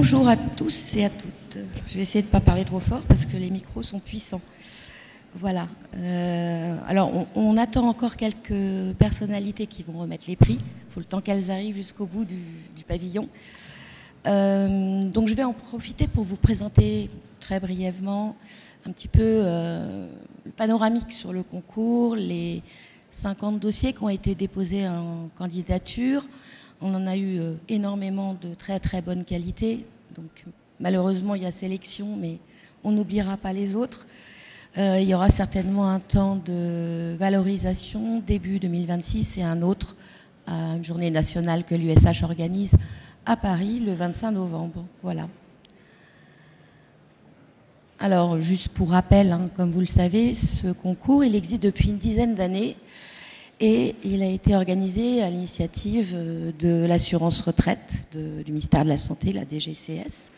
Bonjour à tous et à toutes. Je vais essayer de ne pas parler trop fort parce que les micros sont puissants. Voilà. Alors, on attend encore quelques personnalités qui vont remettre les prix. Il faut le temps qu'elles arrivent jusqu'au bout du pavillon. Donc, je vais en profiter pour vous présenter très brièvement un petit peu le panoramique sur le concours, les 50 dossiers qui ont été déposés en candidature. On en a eu énormément de très très bonne qualité. Donc malheureusement, il y a sélection, mais on n'oubliera pas les autres. Il y aura certainement un temps de valorisation début 2026 et un autre à une journée nationale que l'USH organise à Paris le 25 novembre. Voilà. Alors, juste pour rappel, comme vous le savez, ce concours, il existe depuis une dizaine d'années. Et il a été organisé à l'initiative de l'assurance retraite du ministère de la Santé, la DGCS,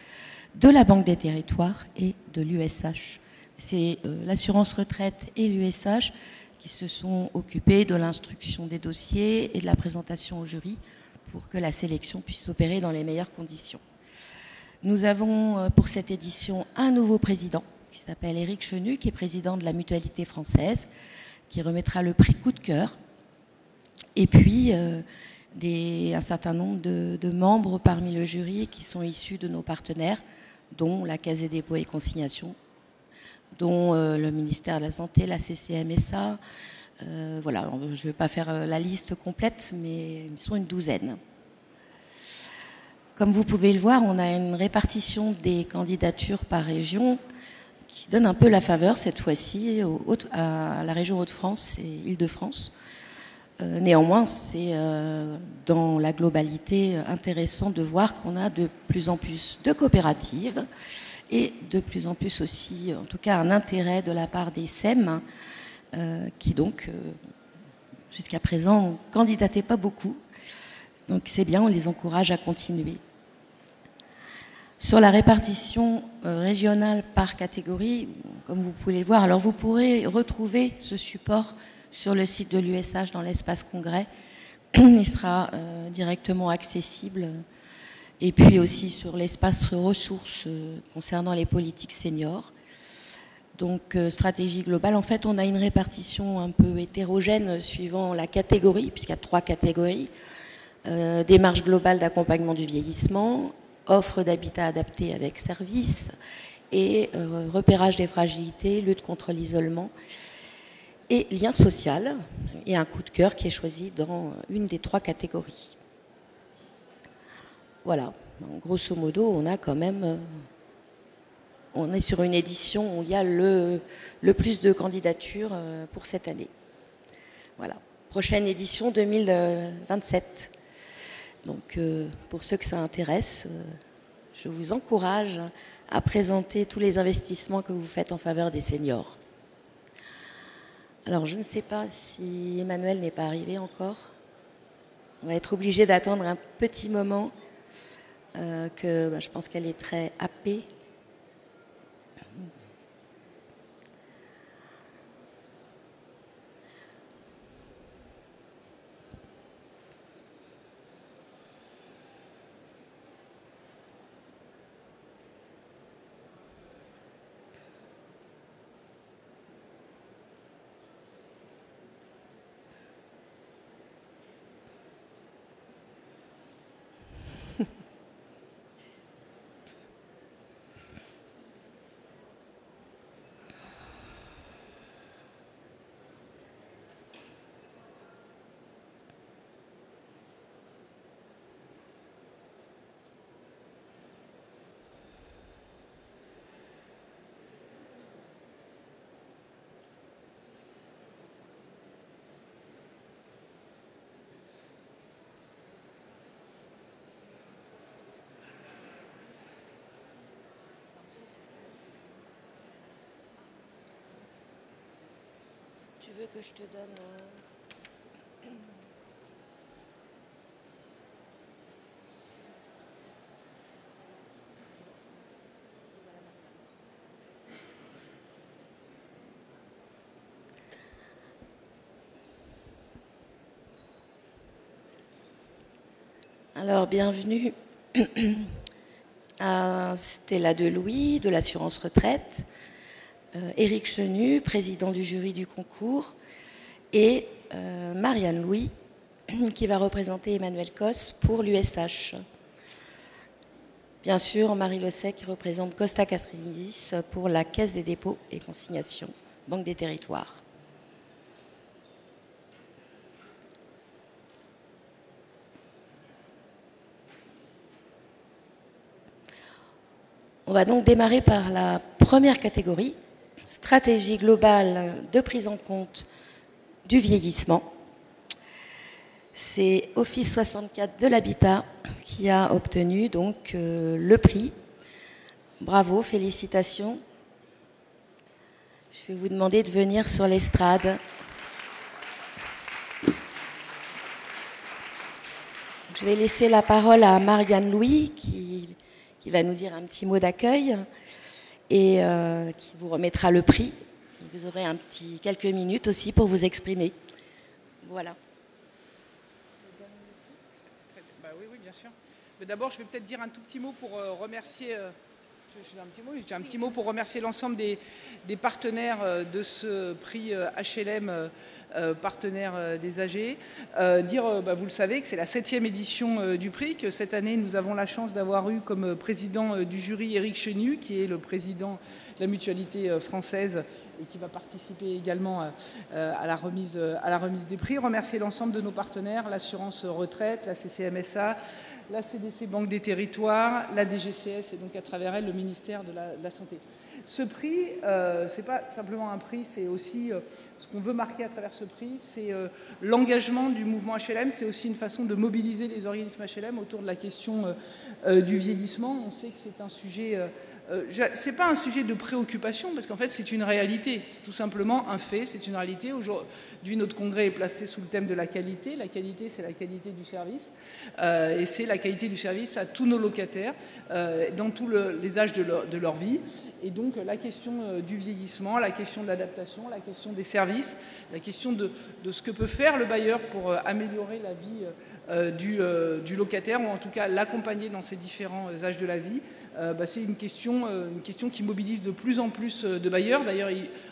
de la Banque des Territoires et de l'USH. C'est l'assurance retraite et l'USH qui se sont occupés de l'instruction des dossiers et de la présentation au jury pour que la sélection puisse s'opérer dans les meilleures conditions. Nous avons pour cette édition un nouveau président qui s'appelle Éric Chenu, qui est président de la Mutualité française, qui remettra le prix Coup de cœur. Et puis, un certain nombre de membres parmi le jury qui sont issus de nos partenaires, dont la Caisse des dépôts et consignations, dont le ministère de la Santé, la CCMSA. Voilà, je ne vais pas faire la liste complète, mais ils sont une douzaine. Comme vous pouvez le voir, on a une répartition des candidatures par région qui donne un peu la faveur, cette fois-ci, à la région Hauts-de-France et Île-de-France. Néanmoins, c'est dans la globalité intéressant de voir qu'on a de plus en plus de coopératives et de plus en plus aussi, en tout cas, un intérêt de la part des SEM qui donc, jusqu'à présent, ne candidataient pas beaucoup. Donc c'est bien, on les encourage à continuer. Sur la répartition régionale par catégorie, comme vous pouvez le voir, alors vous pourrez retrouver ce support sur le site de l'USH dans l'espace congrès. Il sera directement accessible. Et puis aussi sur l'espace ressources concernant les politiques seniors. Donc stratégie globale, en fait on a une répartition un peu hétérogène suivant la catégorie, puisqu'il y a 3 catégories. Démarche globale d'accompagnement du vieillissement, offre d'habitat adapté avec service et repérage des fragilités, lutte contre l'isolement. Et lien social, et un coup de cœur qui est choisi dans une des 3 catégories. Voilà, grosso modo, on a quand même, on est sur une édition où il y a le plus de candidatures pour cette année. Voilà, prochaine édition 2027. Donc, pour ceux que ça intéresse, je vous encourage à présenter tous les investissements que vous faites en faveur des seniors. Alors, je ne sais pas si Emmanuel n'est pas arrivé encore. On va être obligé d'attendre un petit moment, je pense qu'elle est très happée. Tu veux que je te donne... Alors, bienvenue à Stella Delouis de l'assurance retraite, Éric Chenu, président du jury du concours, et Marianne Louis, qui va représenter Emmanuel Cos pour l'USH. Bien sûr, Marie Lessec qui représente Costa Castridis pour la Caisse des dépôts et consignations, Banque des territoires. On va donc démarrer par la première catégorie, stratégie globale de prise en compte du vieillissement. C'est Office 64 de l'habitat qui a obtenu donc le prix. Bravo, félicitations. Je vais vous demander de venir sur l'estrade. Je vais laisser la parole à Marianne Louis qui va nous dire un petit mot d'accueil et qui vous remettra le prix. Vous aurez quelques minutes aussi pour vous exprimer. Voilà. Oui, bien sûr. D'abord, je vais peut-être dire un tout petit mot pour remercier... J'ai un petit mot pour remercier l'ensemble des partenaires de ce prix HLM, partenaires des AG. Vous le savez, que c'est la 7e édition du prix, que cette année, nous avons la chance d'avoir eu comme président du jury Éric Chenu, qui est le président de la mutualité française et qui va participer également à la remise des prix. Remercier l'ensemble de nos partenaires, l'assurance retraite, la CCMSA, la CDC Banque des Territoires, la DGCS et donc à travers elle le ministère de la Santé. Ce prix, ce n'est pas simplement un prix, c'est aussi ce qu'on veut marquer à travers ce prix, c'est l'engagement du mouvement HLM, c'est aussi une façon de mobiliser les organismes HLM autour de la question du vieillissement. On sait que c'est un sujet... c'est pas un sujet de préoccupation parce qu'en fait c'est une réalité, c'est tout simplement un fait, c'est une réalité. Aujourd'hui notre congrès est placé sous le thème de la qualité. La qualité, c'est la qualité du service et c'est la qualité du service à tous nos locataires dans tous les âges de leur vie. Et donc la question du vieillissement, la question de l'adaptation, la question des services, la question de ce que peut faire le bailleur pour améliorer la vie du locataire ou en tout cas l'accompagner dans ces différents âges de la vie, c'est une question qui mobilise de plus en plus de bailleurs. D'ailleurs,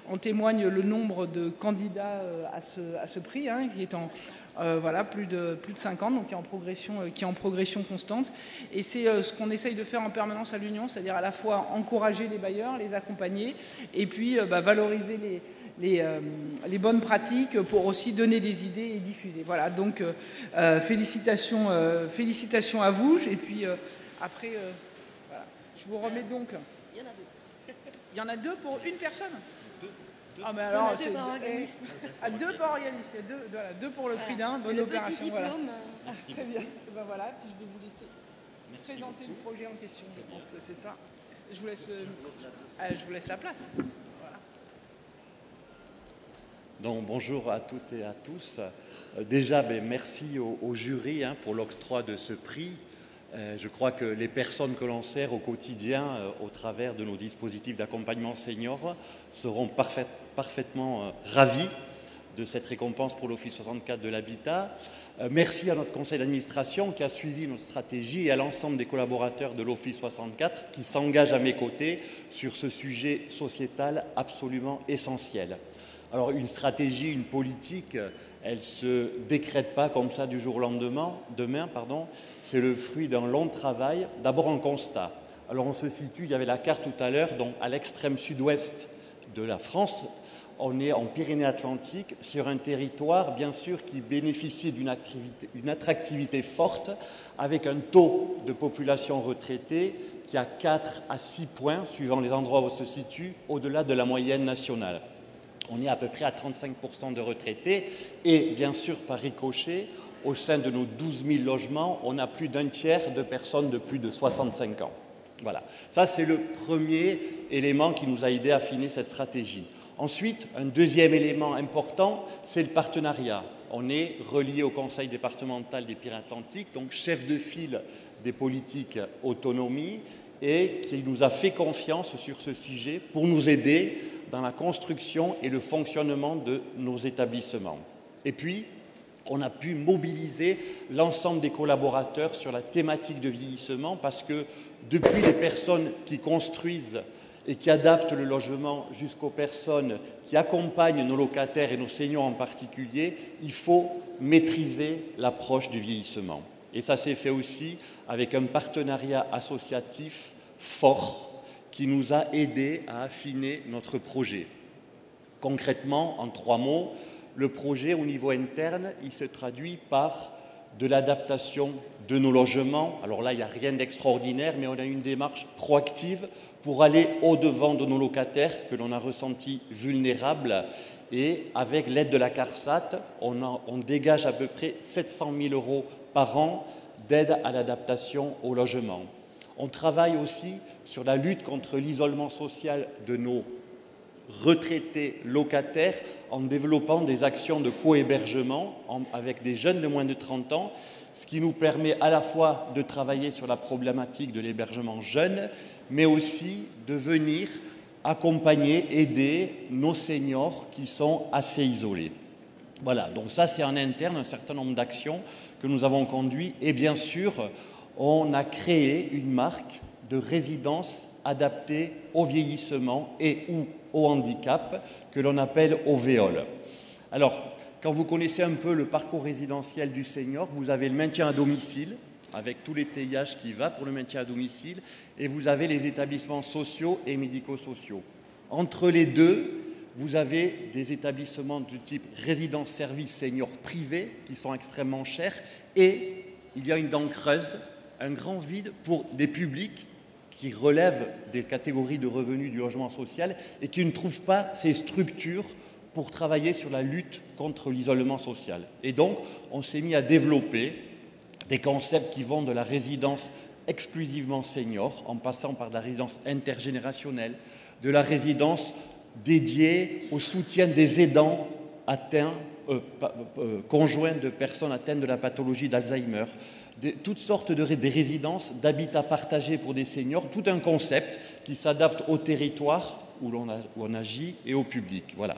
en témoigne le nombre de candidats à ce prix, qui est en plus de 50, donc qui est en progression constante. Et c'est ce qu'on essaye de faire en permanence à l'Union, c'est-à-dire à la fois encourager les bailleurs, les accompagner, et puis valoriser les bonnes pratiques pour aussi donner des idées et diffuser. Voilà, donc félicitations à vous. Et puis après, voilà, je vous remets donc... Il y en a deux. Il y en a deux pour une personne? Ah, mais alors, il y en a deux par organisme. Deux par organisme, il y a deux pour le prix d'un, bonne opération. Voilà. Très bien. Et voilà, puis je vais vous laisser présenter le projet en question, je pense, c'est ça. Je vous laisse la place. Voilà. Donc, bonjour à toutes et à tous. Déjà, merci au jury pour l'octroi de ce prix. Je crois que les personnes que l'on sert au quotidien au travers de nos dispositifs d'accompagnement senior seront parfaitement ravis de cette récompense pour l'Office 64 de l'habitat. Merci à notre conseil d'administration qui a suivi notre stratégie et à l'ensemble des collaborateurs de l'Office 64 qui s'engagent à mes côtés sur ce sujet sociétal absolument essentiel. Alors une stratégie, une politique, elle ne se décrète pas comme ça du jour au lendemain. C'est le fruit d'un long travail, d'abord un constat. Alors on se situe, il y avait la carte tout à l'heure, donc à l'extrême sud-ouest de la France. On est en Pyrénées-Atlantiques, sur un territoire, bien sûr, qui bénéficie d'une attractivité forte, avec un taux de population retraitée qui a 4 à 6 points, suivant les endroits où on se situe, au-delà de la moyenne nationale. On est à peu près à 35% de retraités et, bien sûr, par ricochet, au sein de nos 12 000 logements, on a plus d'un tiers de personnes de plus de 65 ans. Voilà. Ça, c'est le premier élément qui nous a aidé à affiner cette stratégie. Ensuite, un deuxième élément important, c'est le partenariat. On est relié au Conseil départemental des Pyrénées-Atlantiques, donc chef de file des politiques autonomie, et qui nous a fait confiance sur ce sujet pour nous aider dans la construction et le fonctionnement de nos établissements. Et puis, on a pu mobiliser l'ensemble des collaborateurs sur la thématique de vieillissement parce que depuis les personnes qui construisent et qui adaptent le logement jusqu'aux personnes qui accompagnent nos locataires et nos seniors en particulier, il faut maîtriser l'approche du vieillissement. Et ça s'est fait aussi avec un partenariat associatif fort qui nous a aidés à affiner notre projet. Concrètement, en 3 mots, le projet au niveau interne, il se traduit par de l'adaptation de nos logements. Alors là, il n'y a rien d'extraordinaire, mais on a une démarche proactive pour aller au-devant de nos locataires que l'on a ressentis vulnérables. Et avec l'aide de la CARSAT, on dégage à peu près 700 000 € par an d'aide à l'adaptation au logement. On travaille aussi sur la lutte contre l'isolement social de nos retraités locataires en développant des actions de co-hébergement avec des jeunes de moins de 30 ans, ce qui nous permet à la fois de travailler sur la problématique de l'hébergement jeune, mais aussi de venir accompagner, aider nos seniors qui sont assez isolés. Voilà, donc ça c'est en interne un certain nombre d'actions que nous avons conduites et bien sûr on a créé une marque de résidence adaptée au vieillissement et ou au handicap que l'on appelle OVEOL. Alors, quand vous connaissez un peu le parcours résidentiel du senior, vous avez le maintien à domicile, avec tout l'étayage qui va pour le maintien à domicile, et vous avez les établissements sociaux et médico-sociaux. Entre les deux, vous avez des établissements du type résidence-service senior privé qui sont extrêmement chers, et il y a une dent creuse, un grand vide pour des publics qui relèvent des catégories de revenus du logement social et qui ne trouvent pas ces structures pour travailler sur la lutte contre l'isolement social. Et donc, on s'est mis à développer des concepts qui vont de la résidence exclusivement senior, en passant par de la résidence intergénérationnelle, de la résidence dédiée au soutien des aidants atteints, conjoints de personnes atteintes de la pathologie d'Alzheimer, toutes sortes des résidences d'habitat partagé pour des seniors, tout un concept qui s'adapte au territoire où on agit et au public. Voilà.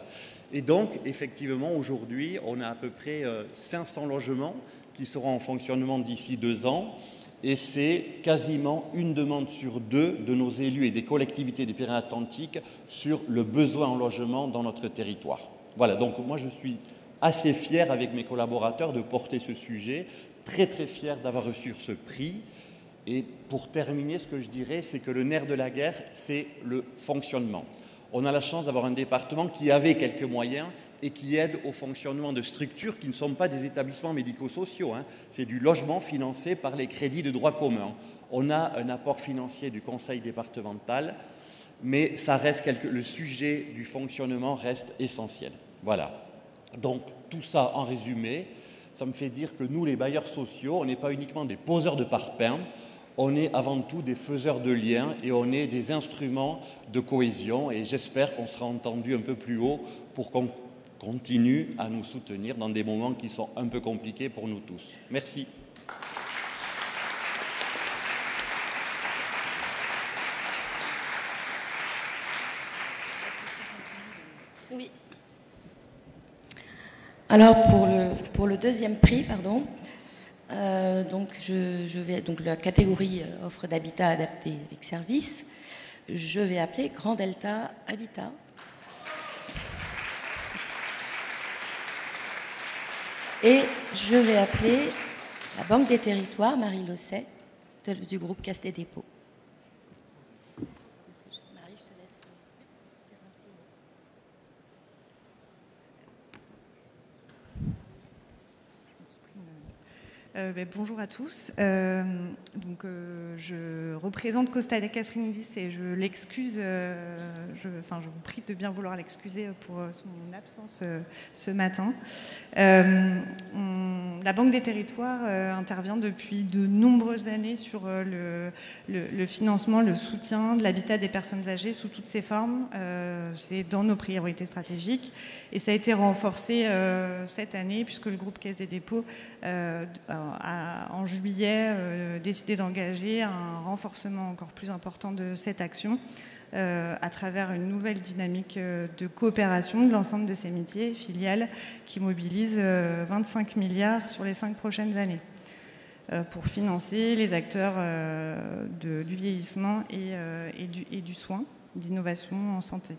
Et donc, effectivement, aujourd'hui, on a à peu près 500 logements qui seront en fonctionnement d'ici 2 ans. Et c'est quasiment une demande sur 2 de nos élus et des collectivités des Pyrénées-Atlantiques sur le besoin en logement dans notre territoire. Voilà, donc moi je suis assez fier avec mes collaborateurs de porter ce sujet, très très fier d'avoir reçu ce prix. Et pour terminer, ce que je dirais, c'est que le nerf de la guerre, c'est le fonctionnement. On a la chance d'avoir un département qui avait quelques moyens et qui aide au fonctionnement de structures qui ne sont pas des établissements médico-sociaux. C'est du logement financé par les crédits de droit commun. On a un apport financier du conseil départemental, mais ça reste le sujet du fonctionnement reste essentiel. Voilà. Donc, tout ça en résumé, ça me fait dire que nous, les bailleurs sociaux, on n'est pas uniquement des poseurs de parpaings, on est avant tout des faiseurs de liens et on est des instruments de cohésion. Et j'espère qu'on sera entendu un peu plus haut pour qu'on continue à nous soutenir dans des moments qui sont un peu compliqués pour nous tous. Merci. Oui. Alors pour le deuxième prix, pardon, donc la catégorie offre d'habitat adapté avec service, je vais appeler Grand Delta Habitat. Et je vais appeler la Banque des Territoires, Marie Losset, du groupe Caisse des Dépôts. Marie, je te laisse dire un petit mot. Bonjour à tous. Je représente Costa Casrinidis et je l'excuse. Je vous prie de bien vouloir l'excuser pour son absence ce matin. La Banque des Territoires intervient depuis de nombreuses années sur le financement, le soutien de l'habitat des personnes âgées sous toutes ses formes. C'est dans nos priorités stratégiques et ça a été renforcé cette année puisque le groupe Caisse des Dépôts a en juillet décidé d'engager un renforcement encore plus important de cette action à travers une nouvelle dynamique de coopération de l'ensemble de ces métiers filiales qui mobilisent 25 milliards sur les 5 prochaines années. pour financer les acteurs du vieillissement et du soin, d'innovation en santé.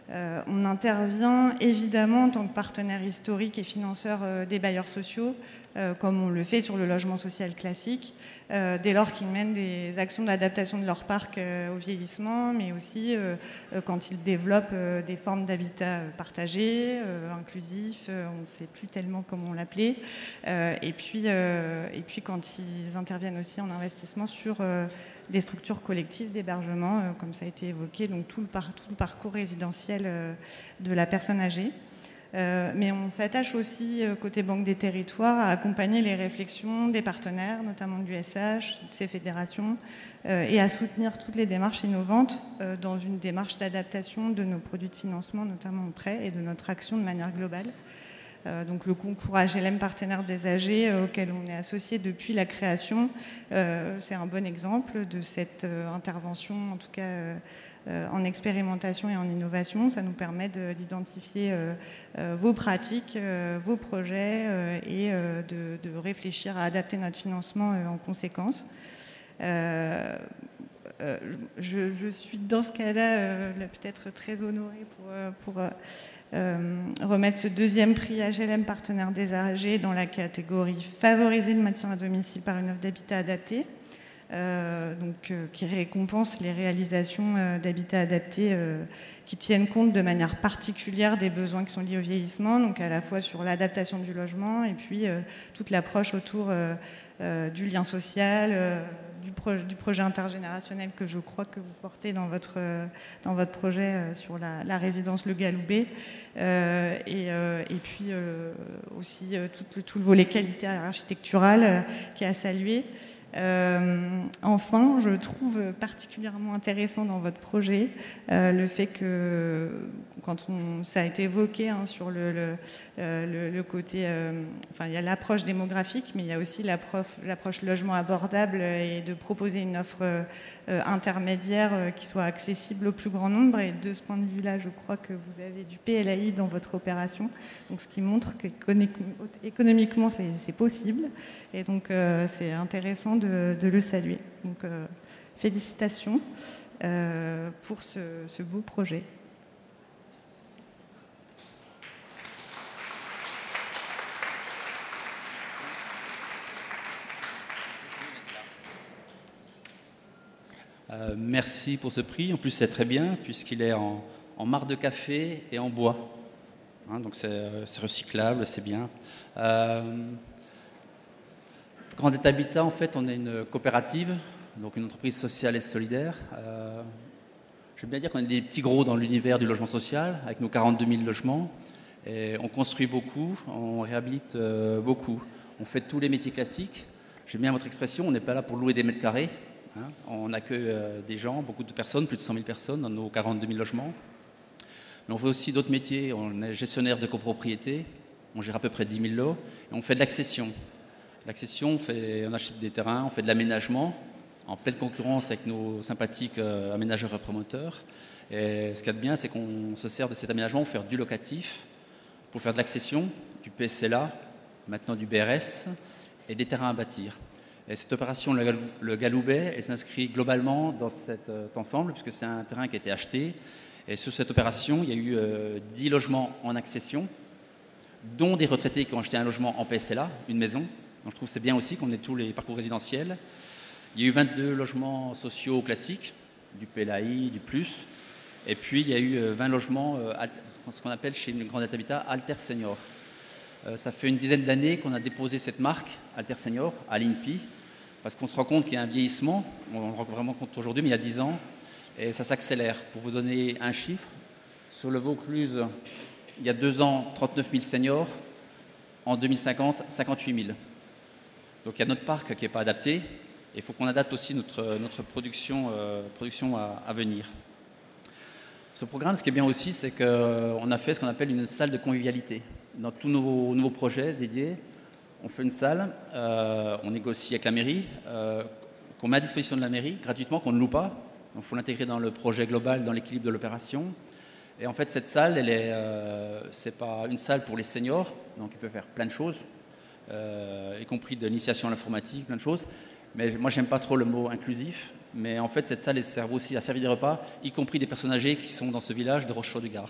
On intervient évidemment en tant que partenaire historique et financeur des bailleurs sociaux, comme on le fait sur le logement social classique, dès lors qu'ils mènent des actions d'adaptation de leur parc au vieillissement, mais aussi quand ils développent des formes d'habitat partagé, inclusif, on ne sait plus tellement comment on l'appelait, et puis quand ils interviennent aussi en investissement sur des structures collectives d'hébergement, comme ça a été évoqué, donc tout le parcours résidentiel de la personne âgée. Mais on s'attache aussi, côté Banque des Territoires, à accompagner les réflexions des partenaires, notamment de l'USH, de ces fédérations, et à soutenir toutes les démarches innovantes dans une démarche d'adaptation de nos produits de financement, notamment en prêt, et de notre action de manière globale. Donc le concours HLM Partenaire des âgés, auquel on est associé depuis la création, c'est un bon exemple de cette intervention, en tout cas en expérimentation et en innovation. Ça nous permet d'identifier vos pratiques, vos projets et de réfléchir à adapter notre financement en conséquence. Je suis dans ce cas-là peut-être très honorée pour remettre ce deuxième prix HLM Partenaire des âgés dans la catégorie favoriser le maintien à domicile par une offre d'habitat adapté, qui récompense les réalisations d'habitat adapté qui tiennent compte de manière particulière des besoins qui sont liés au vieillissement, donc à la fois sur l'adaptation du logement et puis toute l'approche autour du lien social, du projet intergénérationnel que je crois que vous portez dans votre projet sur la résidence Le Galoubet, et puis aussi tout le volet qualité architecturale qui est à saluer. Enfin, je trouve particulièrement intéressant dans votre projet le fait que, quand ça a été évoqué sur le côté, il y a l'approche démographique, mais il y a aussi l'approche logement abordable et de proposer une offre intermédiaire qui soit accessible au plus grand nombre. Et de ce point de vue-là, je crois que vous avez du PLAI dans votre opération, donc ce qui montre qu'économiquement c'est possible. Et donc c'est intéressant de le saluer. Donc félicitations pour ce beau projet. Merci pour ce prix. En plus, c'est très bien puisqu'il est en marc de café et en bois. Donc c'est recyclable, c'est bien. Grand Habitat, en fait, on est une coopérative, donc une entreprise sociale et solidaire. Je veux bien dire qu'on est des petits gros dans l'univers du logement social, avec nos 42 000 logements. Et on construit beaucoup, on réhabilite beaucoup. On fait tous les métiers classiques. J'aime bien votre expression, on n'est pas là pour louer des mètres carrés. On accueille des gens, beaucoup de personnes, plus de 100 000 personnes dans nos 42 000 logements. Mais on fait aussi d'autres métiers. On est gestionnaire de copropriété, on gère à peu près 10 000 lots, et on fait de l'accession. L'accession, on achète des terrains, on fait de l'aménagement, en pleine concurrence avec nos sympathiques aménageurs et promoteurs. Et ce qu'il y a de bien, c'est qu'on se sert de cet aménagement pour faire du locatif, pour faire de l'accession, du PSLA, maintenant du BRS, et des terrains à bâtir. Et cette opération, le Galoubet, elle s'inscrit globalement dans cet ensemble, puisque c'est un terrain qui a été acheté. Et sur cette opération, il y a eu 10 logements en accession, dont des retraités qui ont acheté un logement en PSLA, une maison. Donc je trouve que c'est bien aussi qu'on ait tous les parcours résidentiels. Il y a eu 22 logements sociaux classiques, du PLAI, du Plus. Et puis il y a eu 20 logements, ce qu'on appelle chez une Grand Habitat, Alter Senior. Ça fait une dizaine d'années qu'on a déposé cette marque, Alter Senior, à l'INPI, parce qu'on se rend compte qu'il y a un vieillissement, on le rend vraiment compte aujourd'hui, mais il y a 10 ans, et ça s'accélère. Pour vous donner un chiffre, sur le Vaucluse, il y a 2 ans, 39 000 seniors, en 2050, 58 000. Donc il y a notre parc qui n'est pas adapté, et il faut qu'on adapte aussi notre production à venir. Ce programme, ce qui est bien aussi, c'est qu'on a fait ce qu'on appelle une salle de convivialité. Dans tous nos nouveaux projets dédiés, on fait une salle, on négocie avec la mairie, qu'on met à disposition de la mairie gratuitement, qu'on ne loue pas. Donc il faut l'intégrer dans le projet global, dans l'équilibre de l'opération. Et en fait, cette salle, c'est pas une salle pour les seniors, donc ils peuvent faire plein de choses. y compris de l'initiation à l'informatique, plein de choses. Mais moi, j'aime pas trop le mot inclusif. Mais en fait, cette salle elle sert aussi à servir des repas, y compris des personnes âgées qui sont dans ce village de Rochefort-du-Gard.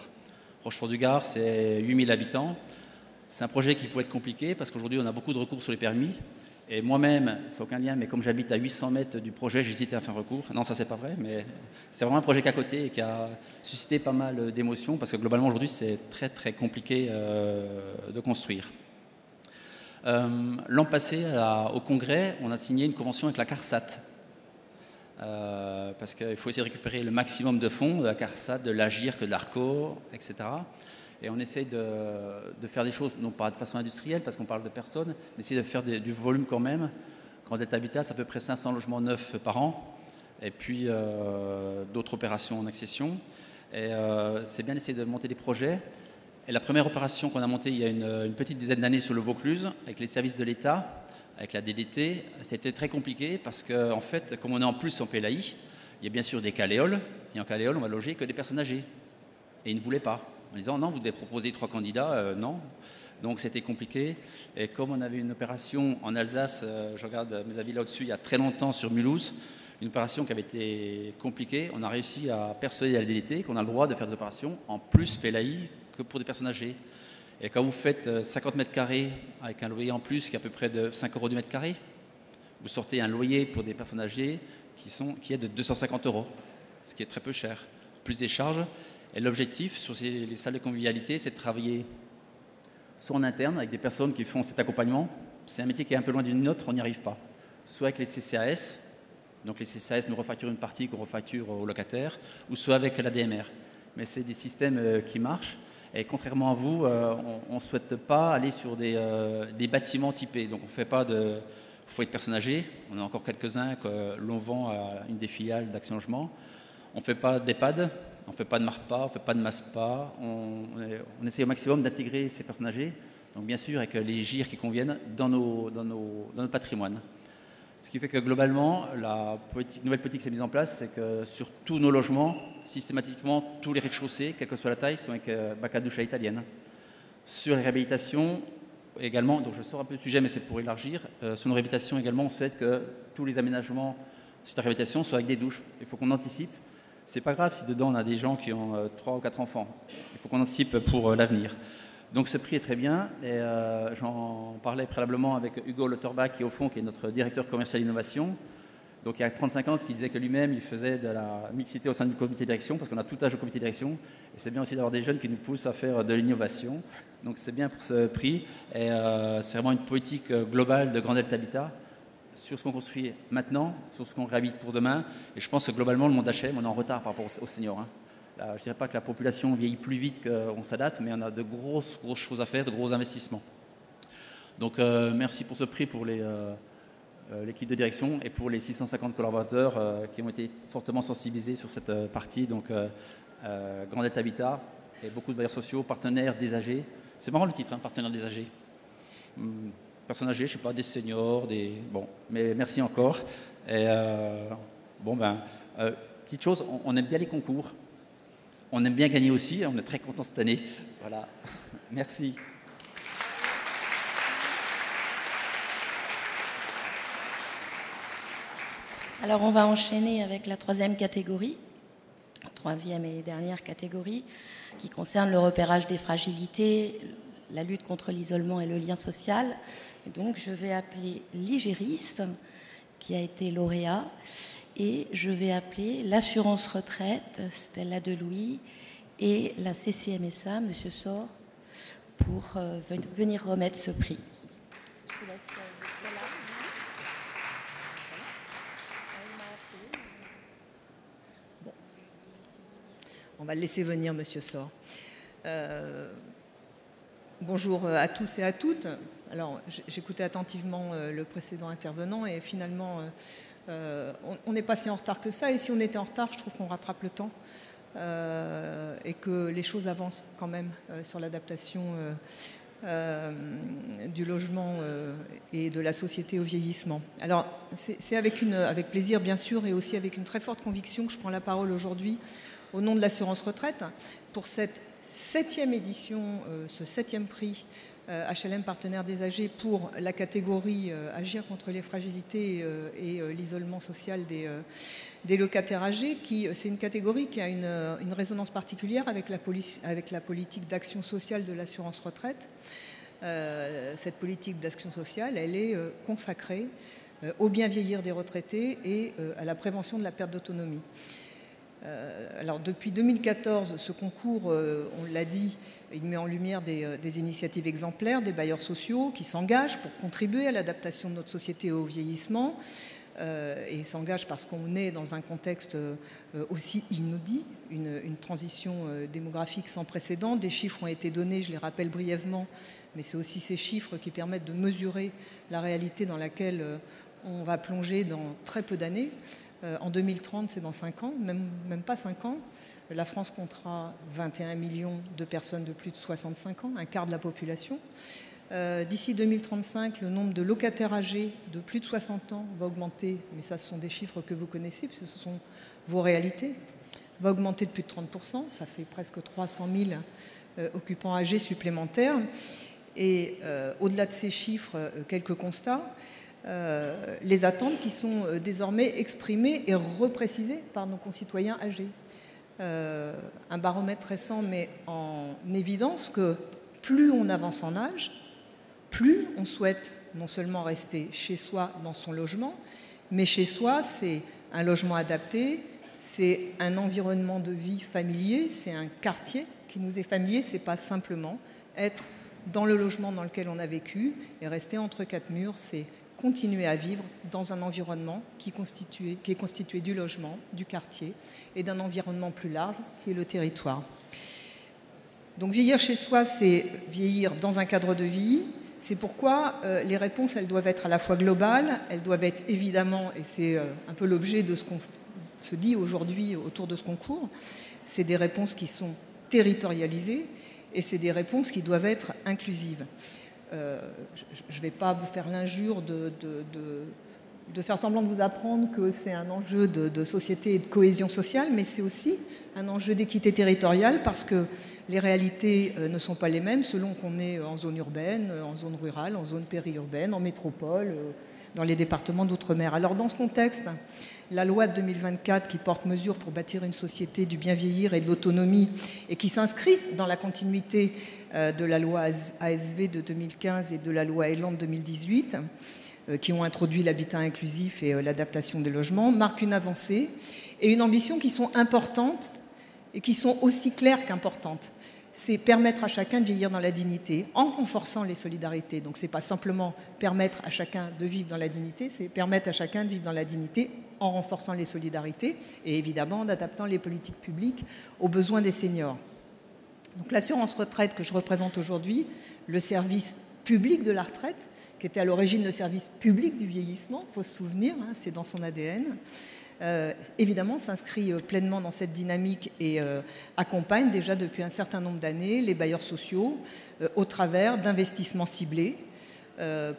Rochefort-du-Gard, c'est 8000 habitants. C'est un projet qui peut être compliqué parce qu'aujourd'hui, on a beaucoup de recours sur les permis. Et moi-même, c'est aucun lien, mais comme j'habite à 800 mètres du projet, j'ai hésité à faire un recours. Non, ça, c'est pas vrai, mais c'est vraiment un projet qu'à côté et qui a suscité pas mal d'émotions parce que globalement, aujourd'hui, c'est très, très compliqué de construire. L'an passé, au Congrès, on a signé une convention avec la CARSAT. Parce qu'il faut essayer de récupérer le maximum de fonds de la CARSAT, de l'AGIRC, de l'ARCO, etc. Et on essaye de faire des choses, non pas de façon industrielle, parce qu'on parle de personnes, mais essayer de faire du volume quand même. Grand Delta Habitat, c'est à peu près 500 logements neufs par an, et puis d'autres opérations en accession. Et c'est bien d'essayer de monter des projets. Et la première opération qu'on a montée il y a une petite dizaine d'années sur le Vaucluse, avec les services de l'État, avec la DDT, c'était très compliqué parce qu'en fait, comme on est en plus en PLAI, il y a bien sûr des caléoles, et en caléole, on va loger que des personnes âgées. Et ils ne voulaient pas. En disant non, vous devez proposer 3 candidats, non. Donc c'était compliqué. Et comme on avait une opération en Alsace, je regarde mes avis là au-dessus, il y a très longtemps sur Mulhouse, une opération qui avait été compliquée, on a réussi à persuader la DDT qu'on a le droit de faire des opérations en plus PLAI que pour des personnes âgées. Et quand vous faites 50 mètres carrés avec un loyer en plus qui est à peu près de 5 € du mètre carré, vous sortez un loyer pour des personnes âgées qui est de 250 €, ce qui est très peu cher, plus des charges. Et l'objectif sur les salles de convivialité, c'est de travailler soit en interne avec des personnes qui font cet accompagnement. C'est un métier qui est un peu loin d'une autre, on n'y arrive pas. Soit avec les CCAS, donc les CCAS nous refacturent une partie qu'on refacture aux locataires, ou soit avec l'ADMR. Mais c'est des systèmes qui marchent. Et contrairement à vous, on ne souhaite pas aller sur des bâtiments typés. Donc on ne fait pas de foyer de personnes âgées. On a encore quelques-uns que l'on vend à une des filiales d'Action Logement. On ne fait pas d'EHPAD, on ne fait pas de MARPA, on ne fait pas de MASPA. On essaie au maximum d'intégrer ces personnes âgées. Donc bien sûr avec les GIR qui conviennent dans notre patrimoine. Ce qui fait que globalement, la nouvelle politique qui s'est mise en place, c'est que sur tous nos logements, systématiquement, tous les rez-de-chaussée, quelle que soit la taille, sont avec bac à douche à l'italienne. Sur les réhabilitations également, donc je sors un peu du sujet, mais c'est pour élargir, sur nos réhabilitations également, on souhaite que tous les aménagements sur la réhabilitation soient avec des douches. Il faut qu'on anticipe. C'est pas grave si dedans on a des gens qui ont 3 ou 4 enfants. Il faut qu'on anticipe pour l'avenir. Donc ce prix est très bien et j'en parlais préalablement avec Hugo Lauterbach qui est notre directeur commercial innovation. Donc il y a 35 ans qui disait que lui-même il faisait de la mixité au sein du comité de direction parce qu'on a tout âge au comité de direction et c'est bien aussi d'avoir des jeunes qui nous poussent à faire de l'innovation. Donc c'est bien pour ce prix et c'est vraiment une politique globale de Grand Delta Habitat sur ce qu'on construit maintenant, sur ce qu'on réhabite pour demain et je pense que globalement le monde HLM on est en retard par rapport aux seniors. Je ne dirais pas que la population vieillit plus vite qu'on s'adapte, mais on a de grosses choses à faire, de gros investissements. Donc merci pour ce prix pour l'équipe de direction et pour les 650 collaborateurs qui ont été fortement sensibilisés sur cette partie. Donc Grand Delta Habitat et beaucoup de bailleurs sociaux, partenaires des âgés. C'est marrant le titre, partenaires des âgés. Personnes âgées, je ne sais pas, des seniors, Bon, mais merci encore. Et petite chose, on aime bien les concours. On aime bien gagner aussi, on est très contents cette année. Voilà, merci. Alors on va enchaîner avec la troisième catégorie, troisième et dernière catégorie, qui concerne le repérage des fragilités, la lutte contre l'isolement et le lien social. Et donc je vais appeler l'IGERIS, qui a été lauréat, et je vais appeler l'assurance retraite, Stella Delouis, et la CCMSA, M. Sor, pour venir remettre ce prix. Je vous laisse, Stella. Bon. On va le laisser venir, M. Sor. Bonjour à tous et à toutes. Alors, j'écoutais attentivement le précédent intervenant et finalement... on n'est pas si en retard que ça, et si on était en retard, je trouve qu'on rattrape le temps et que les choses avancent quand même sur l'adaptation du logement et de la société au vieillissement. Alors, c'est avec plaisir, bien sûr, et aussi avec une très forte conviction que je prends la parole aujourd'hui au nom de l'assurance retraite pour cette 7e édition, ce 7e prix HLM Partenaires des âgés pour la catégorie agir contre les fragilités et l'isolement social des locataires âgés. C'est une catégorie qui a une résonance particulière avec la politique d'action sociale de l'assurance retraite. Cette politique d'action sociale, elle est consacrée au bien vieillir des retraités et à la prévention de la perte d'autonomie. Alors depuis 2014, ce concours, on l'a dit, il met en lumière des initiatives exemplaires, des bailleurs sociaux qui s'engagent pour contribuer à l'adaptation de notre société au vieillissement et s'engagent parce qu'on est dans un contexte aussi inédit, une transition démographique sans précédent. Des chiffres ont été donnés, je les rappelle brièvement, mais c'est aussi ces chiffres qui permettent de mesurer la réalité dans laquelle on va plonger dans très peu d'années. En 2030, c'est dans 5 ans, même pas 5 ans. La France comptera 21 millions de personnes de plus de 65 ans, un quart de la population. D'ici 2035, le nombre de locataires âgés de plus de 60 ans va augmenter, mais ça, ce sont des chiffres que vous connaissez, puisque ce sont vos réalités, va augmenter de plus de 30%, ça fait presque 300 000 occupants âgés supplémentaires. Et au-delà de ces chiffres, quelques constats. Les attentes qui sont désormais exprimées et reprécisées par nos concitoyens âgés. Un baromètre récent met en évidence que plus on avance en âge, plus on souhaite non seulement rester chez soi dans son logement, mais chez soi, c'est un logement adapté, c'est un environnement de vie familier, c'est un quartier qui nous est familier, c'est pas simplement être dans le logement dans lequel on a vécu et rester entre quatre murs, c'est continuer à vivre dans un environnement qui est constitué du logement, du quartier et d'un environnement plus large qui est le territoire. Donc vieillir chez soi, c'est vieillir dans un cadre de vie. C'est pourquoi les réponses, elles doivent être à la fois globales, elles doivent être évidemment, et c'est un peu l'objet de ce qu'on se dit aujourd'hui autour de ce concours, c'est des réponses qui sont territorialisées et c'est des réponses qui doivent être inclusives. Je ne vais pas vous faire l'injure de faire semblant de vous apprendre que c'est un enjeu de société et de cohésion sociale, mais c'est aussi un enjeu d'équité territoriale parce que les réalités ne sont pas les mêmes selon qu'on est en zone urbaine, en zone rurale, en zone périurbaine, en métropole, dans les départements d'outre-mer. Alors dans ce contexte, la loi de 2024 qui porte mesures pour bâtir une société du bien vieillir et de l'autonomie et qui s'inscrit dans la continuité de la loi ASV de 2015 et de la loi Elan de 2018 qui ont introduit l'habitat inclusif et l'adaptation des logements, marque une avancée et une ambition qui sont importantes et qui sont aussi claires qu'importantes. C'est permettre à chacun de vieillir dans la dignité en renforçant les solidarités. Donc ce n'est pas simplement permettre à chacun de vivre dans la dignité, c'est permettre à chacun de vivre dans la dignité en renforçant les solidarités et évidemment en adaptant les politiques publiques aux besoins des seniors. Donc l'assurance retraite que je représente aujourd'hui, le service public de la retraite, qui était à l'origine le service public du vieillissement, il faut se souvenir, hein, c'est dans son ADN, évidemment s'inscrit pleinement dans cette dynamique et accompagne déjà depuis un certain nombre d'années les bailleurs sociaux au travers d'investissements ciblés.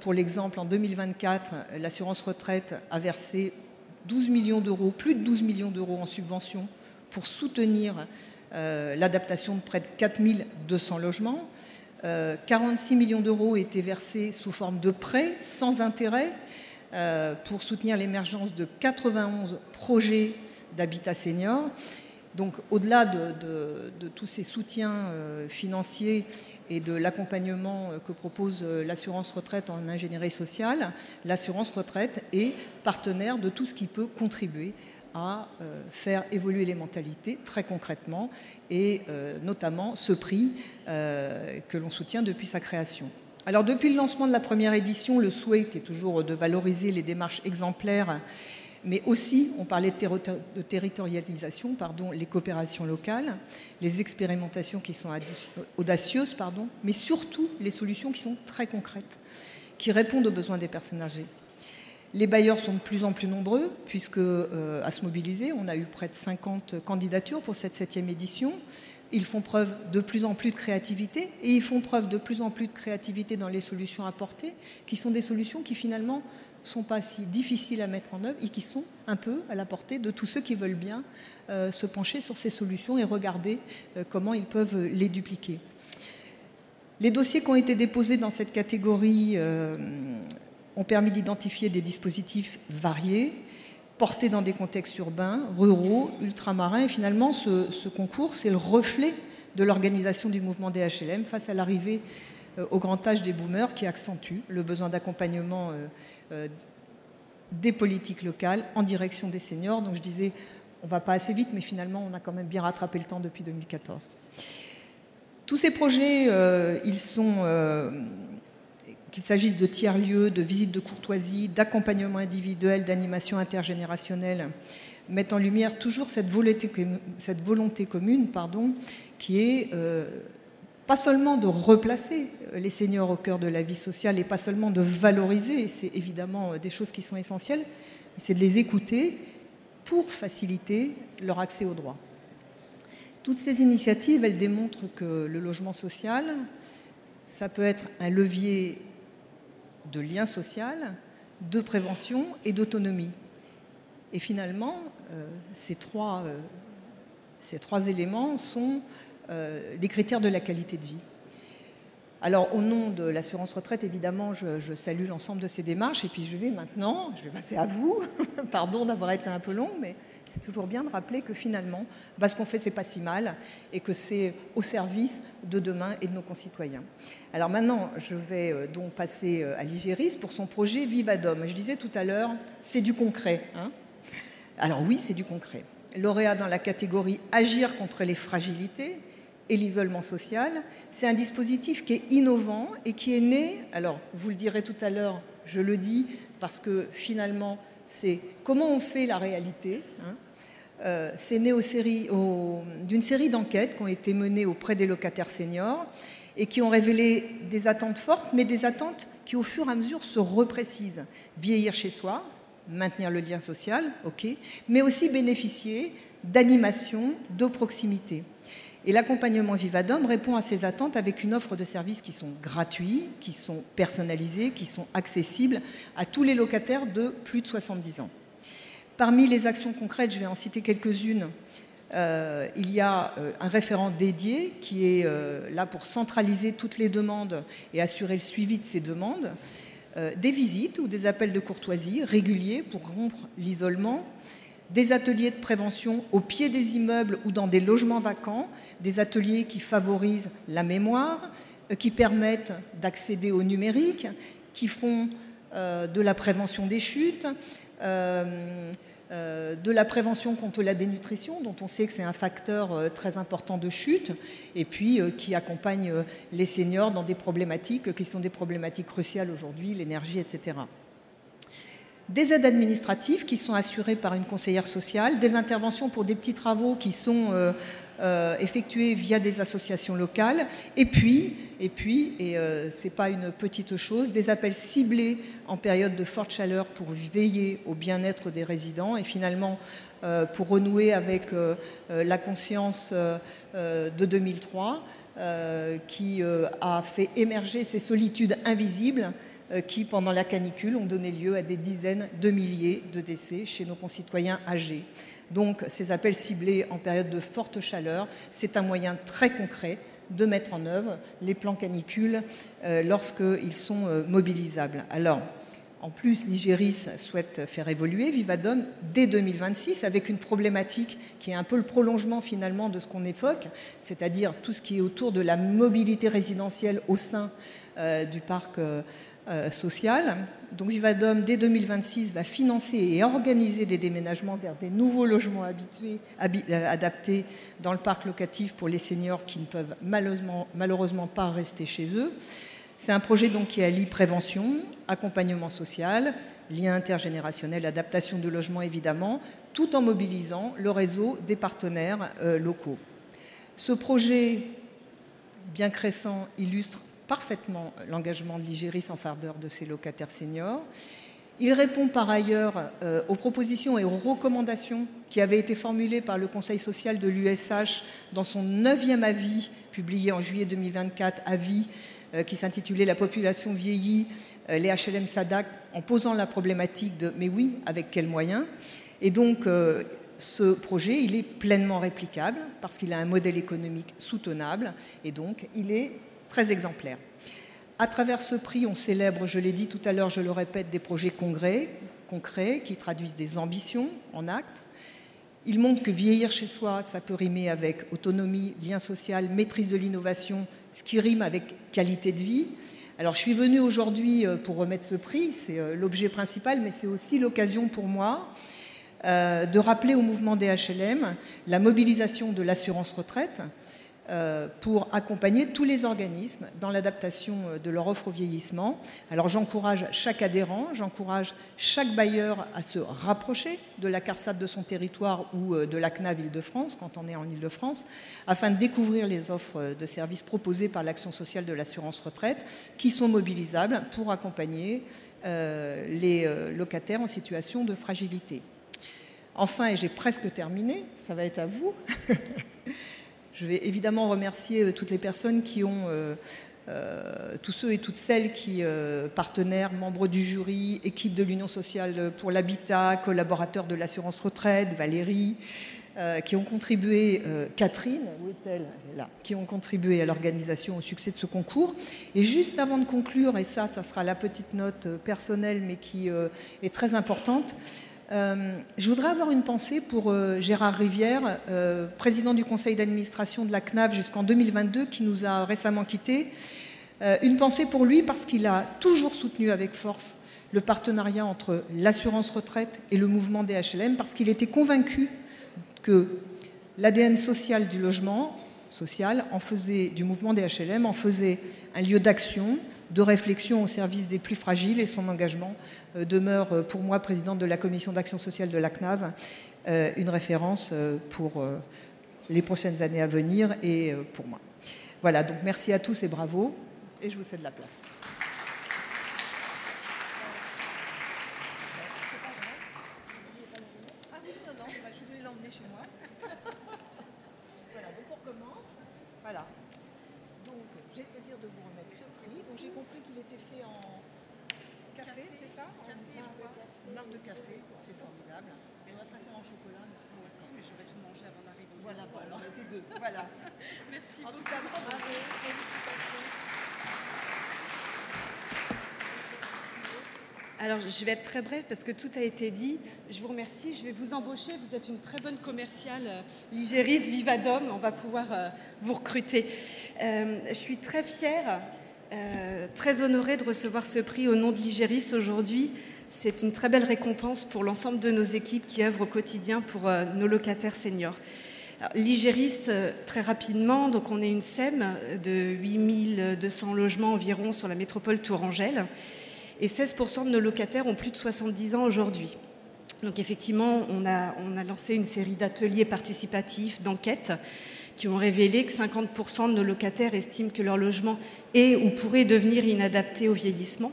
Pour l'exemple, en 2024, l'assurance retraite a versé 12 millions d'euros, plus de 12 millions d'euros en subventions pour soutenir l'adaptation de près de 4200 logements. 46 millions d'euros étaient versés sous forme de prêts sans intérêt pour soutenir l'émergence de 91 projets d'habitat senior. Donc au-delà de tous ces soutiens financiers et de l'accompagnement que propose l'assurance retraite en ingénierie sociale, l'assurance retraite est partenaire de tout ce qui peut contribuer à faire évoluer les mentalités très concrètement et notamment ce prix que l'on soutient depuis sa création. Alors depuis le lancement de la première édition, le souhait qui est toujours de valoriser les démarches exemplaires, mais aussi, on parlait de territorialisation, les coopérations locales, les expérimentations qui sont audacieuses, mais surtout les solutions qui sont très concrètes, qui répondent aux besoins des personnes âgées. Les bailleurs sont de plus en plus nombreux, puisque à se mobiliser, on a eu près de 50 candidatures pour cette 7e édition. Ils font preuve de plus en plus de créativité, et ils font preuve de plus en plus de créativité dans les solutions apportées, qui sont des solutions qui finalement ne sont pas si difficiles à mettre en œuvre et qui sont un peu à la portée de tous ceux qui veulent bien se pencher sur ces solutions et regarder comment ils peuvent les dupliquer. Les dossiers qui ont été déposés dans cette catégorie ont permis d'identifier des dispositifs variés, portés dans des contextes urbains, ruraux, ultramarins. Et finalement, ce concours, c'est le reflet de l'organisation du mouvement des HLM face à l'arrivée au grand âge des boomers qui accentue le besoin d'accompagnement des politiques locales en direction des seniors. Donc je disais, on ne va pas assez vite, mais finalement, on a quand même bien rattrapé le temps depuis 2014. Tous ces projets, ils sont, qu'il s'agisse de tiers-lieux, de visites de courtoisie, d'accompagnement individuel, d'animation intergénérationnelle, mettent en lumière toujours cette volonté commune, qui est pas seulement de replacer les seniors au cœur de la vie sociale et pas seulement de valoriser, c'est évidemment des choses qui sont essentielles, mais c'est de les écouter pour faciliter leur accès aux droits. Toutes ces initiatives, elles démontrent que le logement social, ça peut être un levier de lien social, de prévention et d'autonomie. Et finalement, ces trois éléments sont les critères de la qualité de vie. Alors, au nom de l'assurance retraite, évidemment, je salue l'ensemble de ces démarches. Et puis, je vais passer à vous. Pardon d'avoir été un peu long, mais c'est toujours bien de rappeler que finalement, ce qu'on fait, c'est pas si mal et que c'est au service de demain et de nos concitoyens. Alors maintenant, je vais donc passer à l'Igéris pour son projet Vivadom. Je disais tout à l'heure, c'est du concret. Alors oui, c'est du concret. Lauréat dans la catégorie Agir contre les fragilités et l'isolement social, c'est un dispositif qui est innovant et qui est né, alors vous le direz tout à l'heure, je le dis, parce que finalement, c'est comment on fait la réalité. C'est né d'une série d'enquêtes qui ont été menées auprès des locataires seniors et qui ont révélé des attentes fortes, mais des attentes qui, au fur et à mesure, se reprécisent. Vieillir chez soi, maintenir le lien social, ok, mais aussi bénéficier d'animation, de proximité. Et l'accompagnement Vivadom répond à ces attentes avec une offre de services qui sont gratuits, qui sont personnalisés, qui sont accessibles à tous les locataires de plus de 70 ans. Parmi les actions concrètes, je vais en citer quelques-unes. Il y a un référent dédié qui est là pour centraliser toutes les demandes et assurer le suivi de ces demandes. Des visites ou des appels de courtoisie réguliers pour rompre l'isolement, des ateliers de prévention au pied des immeubles ou dans des logements vacants, des ateliers qui favorisent la mémoire, qui permettent d'accéder au numérique, qui font de la prévention des chutes, de la prévention contre la dénutrition, dont on sait que c'est un facteur très important de chute, et puis qui accompagne les seniors dans des problématiques qui sont des problématiques cruciales aujourd'hui, l'énergie, etc. Des aides administratives qui sont assurées par une conseillère sociale, des interventions pour des petits travaux qui sont effectués via des associations locales, et c'est pas une petite chose, des appels ciblés en période de forte chaleur pour veiller au bien-être des résidents et finalement pour renouer avec la conscience de 2003 qui a fait émerger ces solitudes invisibles qui, pendant la canicule, ont donné lieu à des dizaines de milliers de décès chez nos concitoyens âgés. Donc, ces appels ciblés en période de forte chaleur, c'est un moyen très concret de mettre en œuvre les plans canicules lorsqu'ils sont mobilisables. Alors, en plus, l'Igéris souhaite faire évoluer Vivadom dès 2026 avec une problématique qui est un peu le prolongement finalement de ce qu'on évoque, c'est-à-dire tout ce qui est autour de la mobilité résidentielle au sein du parc social. Donc Vivadom, dès 2026, va financer et organiser des déménagements vers des nouveaux logements adaptés dans le parc locatif pour les seniors qui ne peuvent malheureusement pas rester chez eux. C'est un projet donc qui allie prévention, accompagnement social, lien intergénérationnel, adaptation de logement évidemment, tout en mobilisant le réseau des partenaires locaux. Ce projet, bien que récent, illustre parfaitement l'engagement de l'Igéris en faveur de ses locataires seniors. Il répond par ailleurs aux propositions et aux recommandations qui avaient été formulées par le Conseil social de l'USH dans son 9e avis, publié en juillet 2024, avis qui s'intitulait « La population vieillit, les HLM s'adaptent » en posant la problématique de « mais oui, avec quels moyens ?» Et donc, ce projet, il est pleinement réplicable parce qu'il a un modèle économique soutenable et donc il est très exemplaire. À travers ce prix, on célèbre, je l'ai dit tout à l'heure, je le répète, des projets concrets qui traduisent des ambitions en actes. Ils montrent que vieillir chez soi, ça peut rimer avec autonomie, lien social, maîtrise de l'innovation, ce qui rime avec qualité de vie. Alors, je suis venue aujourd'hui pour remettre ce prix, c'est l'objet principal, mais c'est aussi l'occasion pour moi de rappeler au mouvement des HLM la mobilisation de l'assurance retraite pour accompagner tous les organismes dans l'adaptation de leur offre au vieillissement. Alors j'encourage chaque adhérent, j'encourage chaque bailleur à se rapprocher de la CARSAT de son territoire ou de la CNAV Île-de-France, quand on est en Île-de-France, afin de découvrir les offres de services proposées par l'action sociale de l'assurance retraite, qui sont mobilisables pour accompagner les locataires en situation de fragilité. Enfin, et j'ai presque terminé, ça va être à vous. Je vais évidemment remercier toutes les personnes qui ont, tous ceux et toutes celles qui, partenaires, membres du jury, équipe de l'Union sociale pour l'habitat, collaborateurs de l'assurance retraite, Valérie, qui ont contribué, Catherine, où est-elle ? Elle est là, qui ont contribué à l'organisation, au succès de ce concours. Et juste avant de conclure, et ça sera la petite note personnelle, mais qui est très importante, je voudrais avoir une pensée pour Gérard Rivière, président du conseil d'administration de la CNAV jusqu'en 2022, qui nous a récemment quittés. Une pensée pour lui parce qu'il a toujours soutenu avec force le partenariat entre l'assurance retraite et le mouvement des HLM, parce qu'il était convaincu que l'ADN social du logement social du mouvement des HLM en faisait un lieu d'action, de réflexion au service des plus fragiles, et son engagement demeure pour moi, présidente de la commission d'action sociale de la CNAV, une référence pour les prochaines années à venir et pour moi. Voilà, donc merci à tous et bravo, et je vous cède la place. Ah oui, non, je vais l'emmener chez moi. Voilà, donc on recommence. Voilà. Donc, j'ai le plaisir de vous remettre ce prix. Donc, j'ai compris qu'il était fait en café, c'est ça? En marque de café, c'est formidable. Et on va préférer en chocolat, moi aussi, mais j'aurais tout mangé avant d'arriver. Voilà, on était deux. Voilà. Merci beaucoup. En tout cas, bravo. Félicitations. Alors, je vais être très brève parce que tout a été dit. Je vous remercie. Je vais vous embaucher. Vous êtes une très bonne commerciale. Ligéris, Vivadom, on va pouvoir vous recruter. Je suis très fière, très honorée de recevoir ce prix au nom de Ligéris aujourd'hui. C'est une très belle récompense pour l'ensemble de nos équipes qui œuvrent au quotidien pour nos locataires seniors. Ligéris, très rapidement, donc on est une SEM de 8200 logements environ sur la métropole Tourangelle. Et 16% de nos locataires ont plus de 70 ans aujourd'hui. Donc effectivement, on a lancé une série d'ateliers participatifs, d'enquêtes, qui ont révélé que 50% de nos locataires estiment que leur logement est ou pourrait devenir inadapté au vieillissement,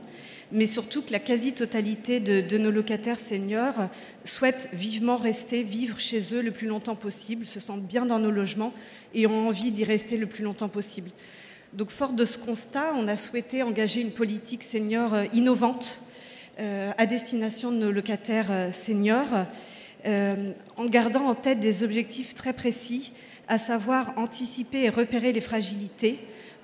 mais surtout que la quasi-totalité de nos locataires seniors souhaitent vivement vivre chez eux le plus longtemps possible, se sentent bien dans nos logements et ont envie d'y rester le plus longtemps possible. Donc, fort de ce constat, on a souhaité engager une politique senior innovante à destination de nos locataires seniors, en gardant en tête des objectifs très précis, à savoir anticiper et repérer les fragilités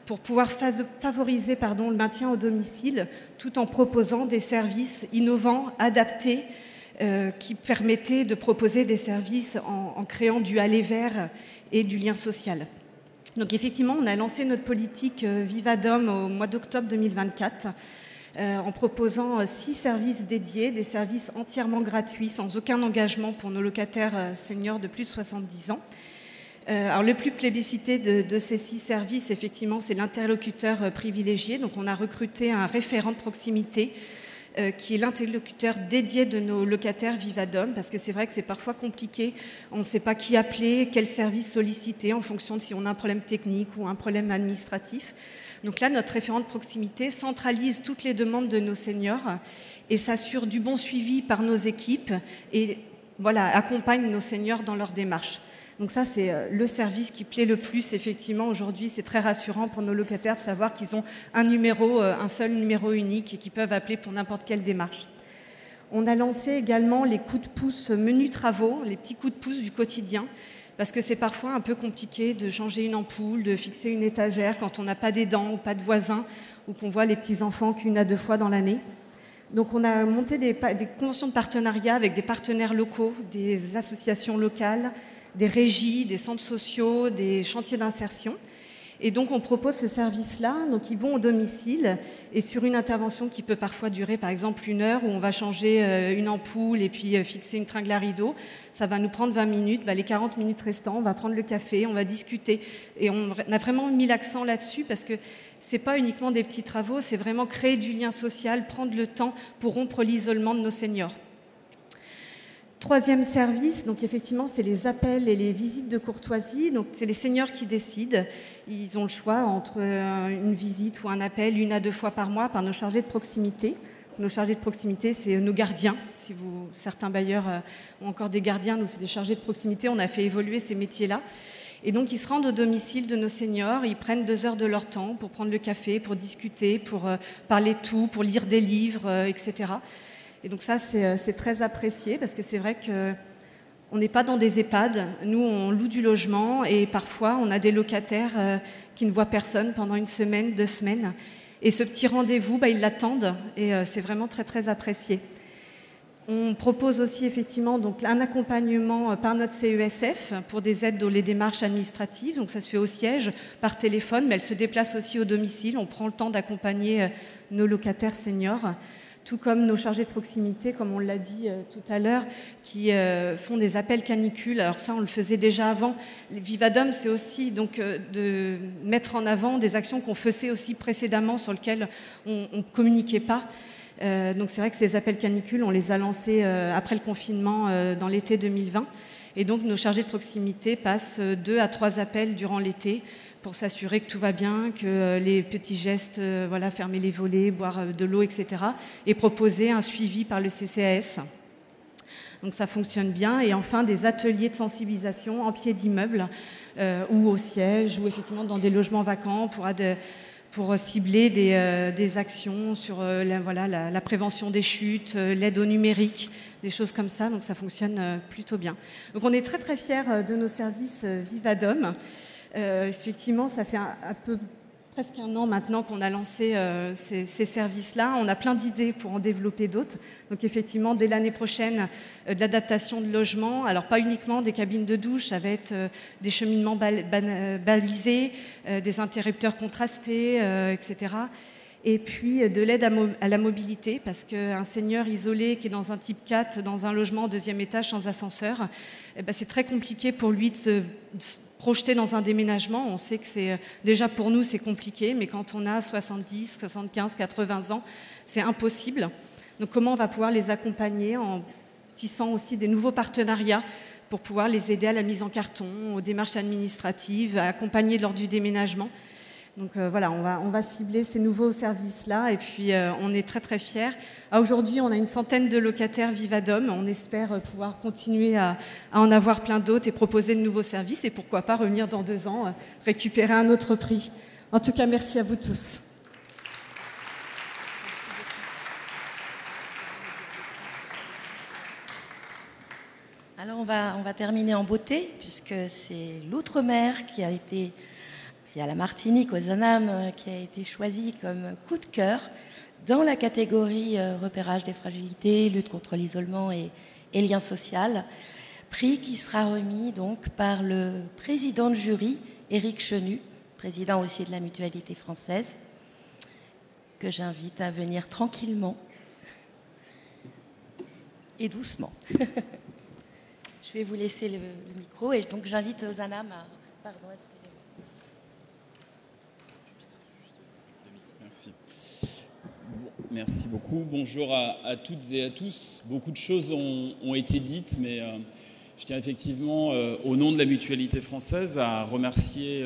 pour pouvoir favoriser le maintien au domicile, tout en proposant des services innovants, adaptés, qui permettaient de proposer des services en créant du aller vers et du lien social. Donc effectivement, on a lancé notre politique Vivadom au mois d'octobre 2024 en proposant 6 services dédiés, des services entièrement gratuits, sans aucun engagement pour nos locataires seniors de plus de 70 ans. Alors le plus plébiscité de ces 6 services, effectivement, c'est l'interlocuteur privilégié. Donc on a recruté un référent de proximité qui est l'interlocuteur dédié de nos locataires Vivadom, parce que c'est vrai que c'est parfois compliqué, on ne sait pas qui appeler, quel service solliciter en fonction de si on a un problème technique ou un problème administratif. Donc là, notre référent de proximité centralise toutes les demandes de nos seniors et s'assure du bon suivi par nos équipes et accompagne nos seniors dans leur démarche. Donc ça, c'est le service qui plaît le plus, effectivement, aujourd'hui. C'est très rassurant pour nos locataires de savoir qu'ils ont un seul numéro unique et qu'ils peuvent appeler pour n'importe quelle démarche. On a lancé également les coups de pouce menus travaux, les petits coups de pouce du quotidien, parce que c'est parfois un peu compliqué de changer une ampoule, de fixer une étagère quand on n'a pas d'aidant ou pas de voisins, ou qu'on voit les petits-enfants qu'1 à 2 fois dans l'année. Donc on a monté des conventions de partenariat avec des partenaires locaux, des associations locales, des régies, des centres sociaux, des chantiers d'insertion. Et donc on propose ce service-là, donc ils vont au domicile et sur une intervention qui peut parfois durer par exemple 1 heure où on va changer une ampoule et puis fixer une tringle à rideau, ça va nous prendre 20 minutes, les 40 minutes restantes, on va prendre le café, on va discuter et on a vraiment mis l'accent là-dessus parce que c'est pas uniquement des petits travaux, c'est vraiment créer du lien social, prendre le temps pour rompre l'isolement de nos seniors. 3e service, donc effectivement, c'est les appels et les visites de courtoisie. Donc c'est les seniors qui décident. Ils ont le choix entre une visite ou un appel 1 à 2 fois par mois par nos chargés de proximité. Nos chargés de proximité, c'est nos gardiens. Si certains bailleurs ont encore des gardiens, nous c'est des chargés de proximité. On a fait évoluer ces métiers-là. Et donc ils se rendent au domicile de nos seniors. Ils prennent 2 heures de leur temps pour prendre le café, pour discuter, pour parler de tout, pour lire des livres, etc. Et donc ça, c'est très apprécié parce que c'est vrai qu'on n'est pas dans des EHPAD. Nous, on loue du logement et parfois, on a des locataires qui ne voient personne pendant 1 semaine, 2 semaines. Et ce petit rendez-vous, ils l'attendent et c'est vraiment très, très apprécié. On propose aussi effectivement donc, un accompagnement par notre CESF pour des aides dans les démarches administratives. Donc ça se fait au siège, par téléphone, mais elle se déplace aussi au domicile. On prend le temps d'accompagner nos locataires seniors. Tout comme nos chargés de proximité, comme on l'a dit tout à l'heure, qui font des appels canicules. Alors ça, on le faisait déjà avant. Vivadom, c'est aussi donc, de mettre en avant des actions qu'on faisait aussi précédemment sur lesquelles on ne communiquait pas. Donc c'est vrai que ces appels canicules, on les a lancés après le confinement dans l'été 2020. Et donc nos chargés de proximité passent 2 à 3 appels durant l'été pour s'assurer que tout va bien, que les petits gestes, fermer les volets, boire de l'eau, etc. et proposer un suivi par le CCAS. Donc ça fonctionne bien. Et enfin, des ateliers de sensibilisation en pied d'immeuble ou au siège ou effectivement dans des logements vacants pour cibler des actions sur la prévention des chutes, l'aide au numérique, des choses comme ça. Donc ça fonctionne plutôt bien. Donc on est très très fiers de nos services Vivadom. Effectivement, ça fait presque 1 an maintenant qu'on a lancé ces services-là. On a plein d'idées pour en développer d'autres. Donc effectivement, dès l'année prochaine, de l'adaptation de logements. Alors pas uniquement des cabines de douche, ça va être des cheminements balisés, des interrupteurs contrastés, etc. Et puis de l'aide à la mobilité, parce qu'un senior isolé qui est dans un type 4, dans un logement au 2e étage sans ascenseur, c'est très compliqué pour lui de se projeter dans un déménagement. On sait que c'est déjà pour nous c'est compliqué, mais quand on a 70, 75, 80 ans, c'est impossible. Donc comment on va pouvoir les accompagner en tissant aussi des nouveaux partenariats pour pouvoir les aider à la mise en carton, aux démarches administratives, à accompagner lors du déménagement. Donc on va cibler ces nouveaux services-là et puis on est très très fiers. Aujourd'hui, on a une centaine de locataires Vivadom. On espère pouvoir continuer à en avoir plein d'autres et proposer de nouveaux services et pourquoi pas revenir dans 2 ans, récupérer un autre prix. En tout cas, merci à vous tous. Alors on va terminer en beauté puisque c'est l'outre-mer qui a été... Il y a la Martinique, Ozanam, qui a été choisie comme coup de cœur dans la catégorie repérage des fragilités, lutte contre l'isolement et lien social. Prix qui sera remis donc par le président de jury, Éric Chenu, président aussi de la Mutualité française, que j'invite à venir tranquillement et doucement. Je vais vous laisser le micro et donc j'invite Ozanam à... Pardon, excusez-moi. Merci. Merci beaucoup. Bonjour à toutes et à tous. Beaucoup de choses ont été dites, mais je tiens effectivement, au nom de la Mutualité française, à remercier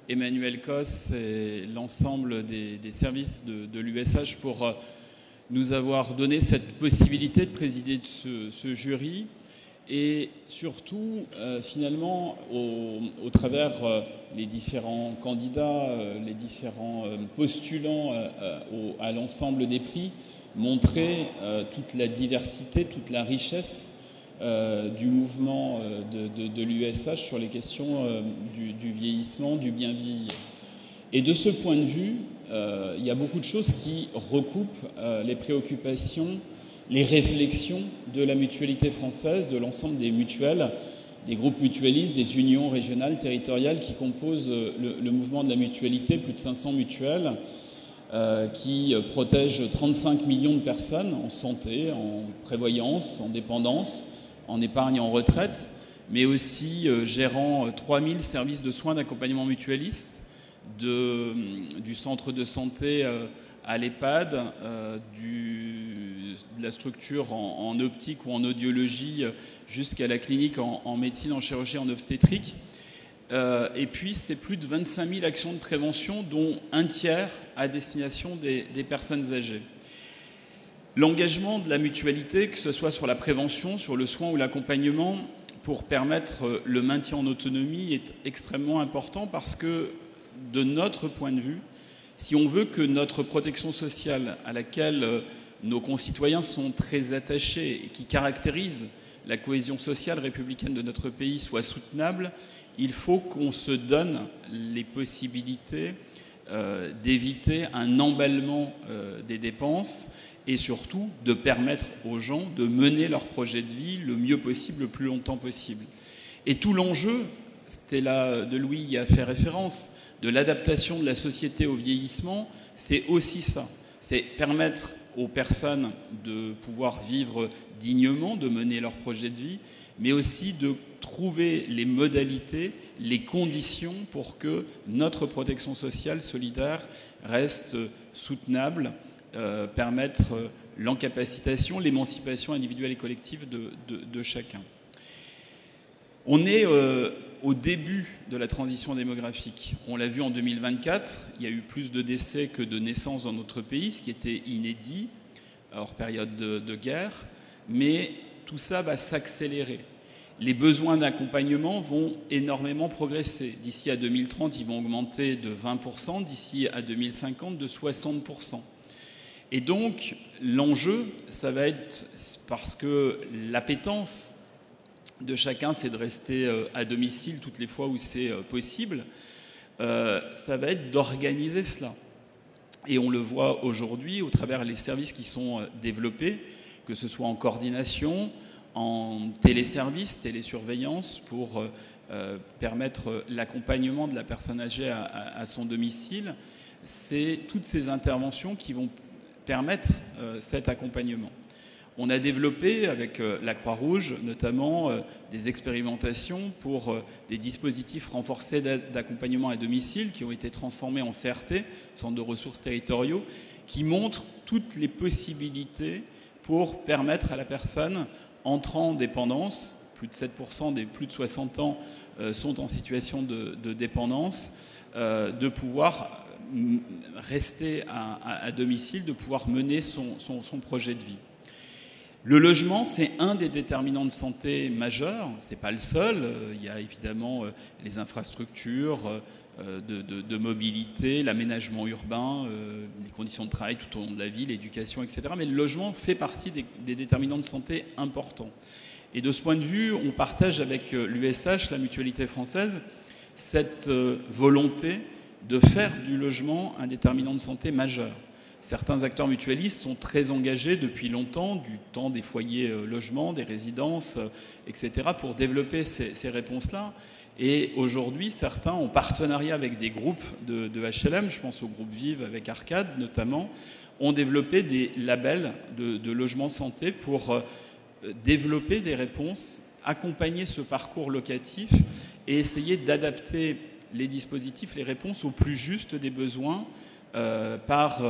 Emmanuel Cos et l'ensemble des services de l'USH pour nous avoir donné cette possibilité de présider ce jury. Et surtout, finalement, au travers les différents candidats, les différents postulants à l'ensemble des prix, montrer toute la diversité, toute la richesse du mouvement de l'USH sur les questions du vieillissement, du bien vieillir. Et de ce point de vue, il y a beaucoup de choses qui recoupent les préoccupations, les réflexions de la mutualité française, de l'ensemble des mutuelles, des groupes mutualistes, des unions régionales, territoriales qui composent le mouvement de la mutualité, plus de 500 mutuelles, qui protègent 35 millions de personnes en santé, en prévoyance, en dépendance, en épargne, en retraite, mais aussi gérant 3000 services de soins d'accompagnement mutualiste, du centre de santé à l'EHPAD, de la structure en optique ou en audiologie jusqu'à la clinique en médecine, en chirurgie, en obstétrique. Et puis, c'est plus de 25 000 actions de prévention, dont un tiers à destination des personnes âgées. L'engagement de la mutualité, que ce soit sur la prévention, sur le soin ou l'accompagnement, pour permettre le maintien en autonomie, est extrêmement important parce que, de notre point de vue, si on veut que notre protection sociale, à laquelle nos concitoyens sont très attachés et qui caractérise la cohésion sociale républicaine de notre pays, soit soutenable, il faut qu'on se donne les possibilités d'éviter un emballement des dépenses et surtout de permettre aux gens de mener leur projet de vie le mieux possible, le plus longtemps possible. Et tout l'enjeu, Stella Delouis y a fait référence, de l'adaptation de la société au vieillissement, c'est aussi ça. C'est permettre aux personnes de pouvoir vivre dignement, de mener leur projet de vie, mais aussi de trouver les modalités, les conditions pour que notre protection sociale solidaire reste soutenable, permettre l'encapacitation, l'émancipation individuelle et collective de chacun. On est au début de la transition démographique. On l'a vu en 2024, il y a eu plus de décès que de naissances dans notre pays, ce qui était inédit, hors période de guerre, mais tout ça va s'accélérer. Les besoins d'accompagnement vont énormément progresser. D'ici à 2030, ils vont augmenter de 20%, d'ici à 2050, de 60%. Et donc, l'enjeu, ça va être, parce que l'appétence de chacun, c'est de rester à domicile toutes les fois où c'est possible, ça va être d'organiser cela. Et on le voit aujourd'hui au travers des services qui sont développés, que ce soit en coordination, en téléservice, télésurveillance, pour permettre l'accompagnement de la personne âgée à son domicile. C'est toutes ces interventions qui vont permettre cet accompagnement. On a développé avec la Croix-Rouge notamment des expérimentations pour des dispositifs renforcés d'accompagnement à domicile qui ont été transformés en CRT, centres de ressources territoriaux, qui montrent toutes les possibilités pour permettre à la personne entrant en dépendance, plus de 7% des plus de 60 ans sont en situation de dépendance, de pouvoir rester à domicile, de pouvoir mener son projet de vie. Le logement, c'est un des déterminants de santé majeurs, ce n'est pas le seul. Il y a évidemment les infrastructures de mobilité, l'aménagement urbain, les conditions de travail tout au long de la vie, l'éducation, etc. Mais le logement fait partie des déterminants de santé importants. Et de ce point de vue, on partage avec l'USH, la mutualité française, cette volonté de faire du logement un déterminant de santé majeur. Certains acteurs mutualistes sont très engagés depuis longtemps, du temps des foyers logements, des résidences, etc., pour développer ces réponses-là. Et aujourd'hui, certains, en partenariat avec des groupes de HLM, je pense au groupe Vive avec Arcade notamment, ont développé des labels de logement santé pour développer des réponses, accompagner ce parcours locatif et essayer d'adapter les dispositifs, les réponses au plus juste des besoins, par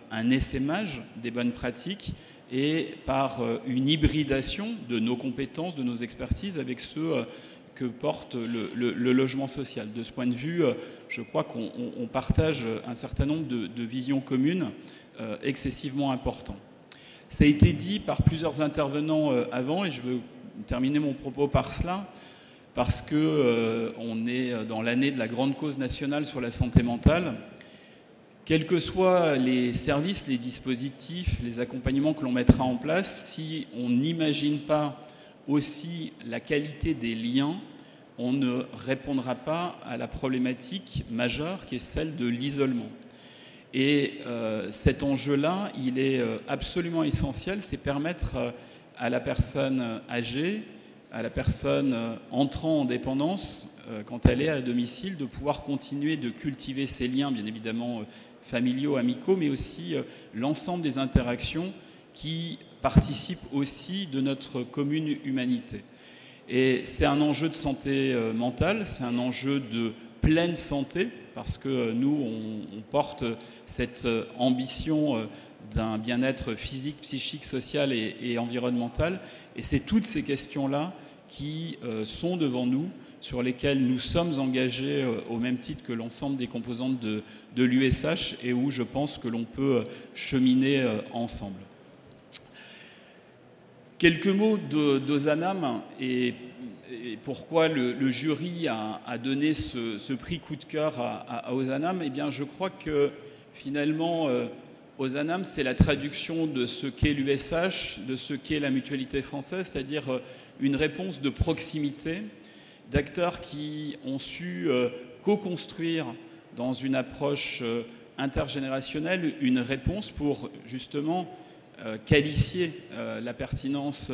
un essaimage des bonnes pratiques et par une hybridation de nos compétences, de nos expertises avec ceux que porte le logement social. De ce point de vue, je crois qu'on partage un certain nombre de visions communes excessivement importantes. Ça a été dit par plusieurs intervenants avant, et je veux terminer mon propos par cela, parce qu'on est dans l'année de la grande cause nationale sur la santé mentale. Quels que soient les services, les dispositifs, les accompagnements que l'on mettra en place, si on n'imagine pas aussi la qualité des liens, on ne répondra pas à la problématique majeure qui est celle de l'isolement. Et cet enjeu-là, il est absolument essentiel, c'est permettre à la personne âgée, à la personne entrant en dépendance, quand elle est à domicile, de pouvoir continuer de cultiver ses liens, bien évidemment familiaux, amicaux, mais aussi l'ensemble des interactions qui participent aussi de notre commune humanité. Et c'est un enjeu de santé mentale, c'est un enjeu de pleine santé, parce que nous, on porte cette ambition d'un bien-être physique, psychique, social et environnemental. Et c'est toutes ces questions-là qui sont devant nous, sur lesquelles nous sommes engagés au même titre que l'ensemble des composantes de l'USH, et où je pense que l'on peut cheminer ensemble. Quelques mots d'Ozanam et pourquoi le jury a donné ce prix coup de cœur à Ozanam. Eh bien, je crois que finalement, Ozanam, c'est la traduction de ce qu'est l'USH, de ce qu'est la mutualité française, c'est-à-dire une réponse de proximité, d'acteurs qui ont su co-construire dans une approche intergénérationnelle une réponse pour justement qualifier la pertinence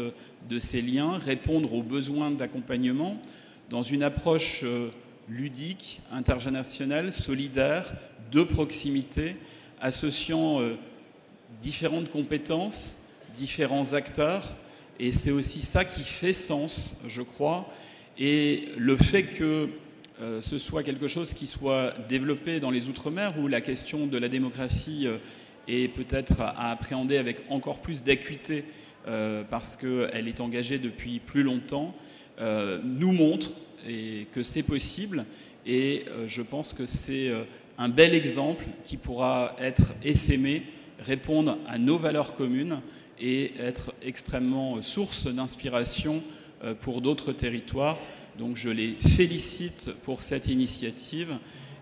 de ces liens, répondre aux besoins d'accompagnement dans une approche ludique, intergénérationnelle, solidaire, de proximité, associant différentes compétences, différents acteurs. Et c'est aussi ça qui fait sens, je crois. Et le fait que ce soit quelque chose qui soit développé dans les Outre-mer, où la question de la démographie et peut-être à appréhender avec encore plus d'acuité parce qu'elle est engagée depuis plus longtemps, nous montre que c'est possible. Et je pense que c'est un bel exemple qui pourra être essaimé, répondre à nos valeurs communes et être extrêmement source d'inspiration pour d'autres territoires. Donc je les félicite pour cette initiative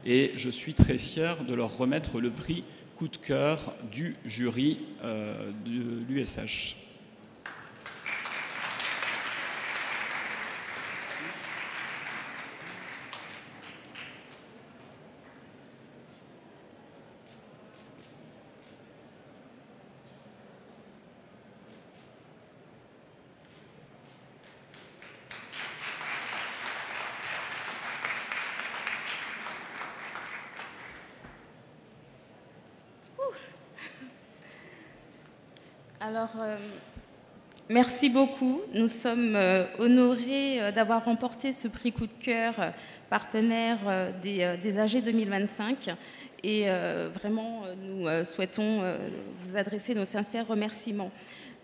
et je suis très fier de leur remettre le prix coup de cœur du jury de l'USH. Alors, merci beaucoup. Nous sommes honorés d'avoir remporté ce prix coup de cœur partenaire des AG 2025. Et vraiment, nous souhaitons vous adresser nos sincères remerciements.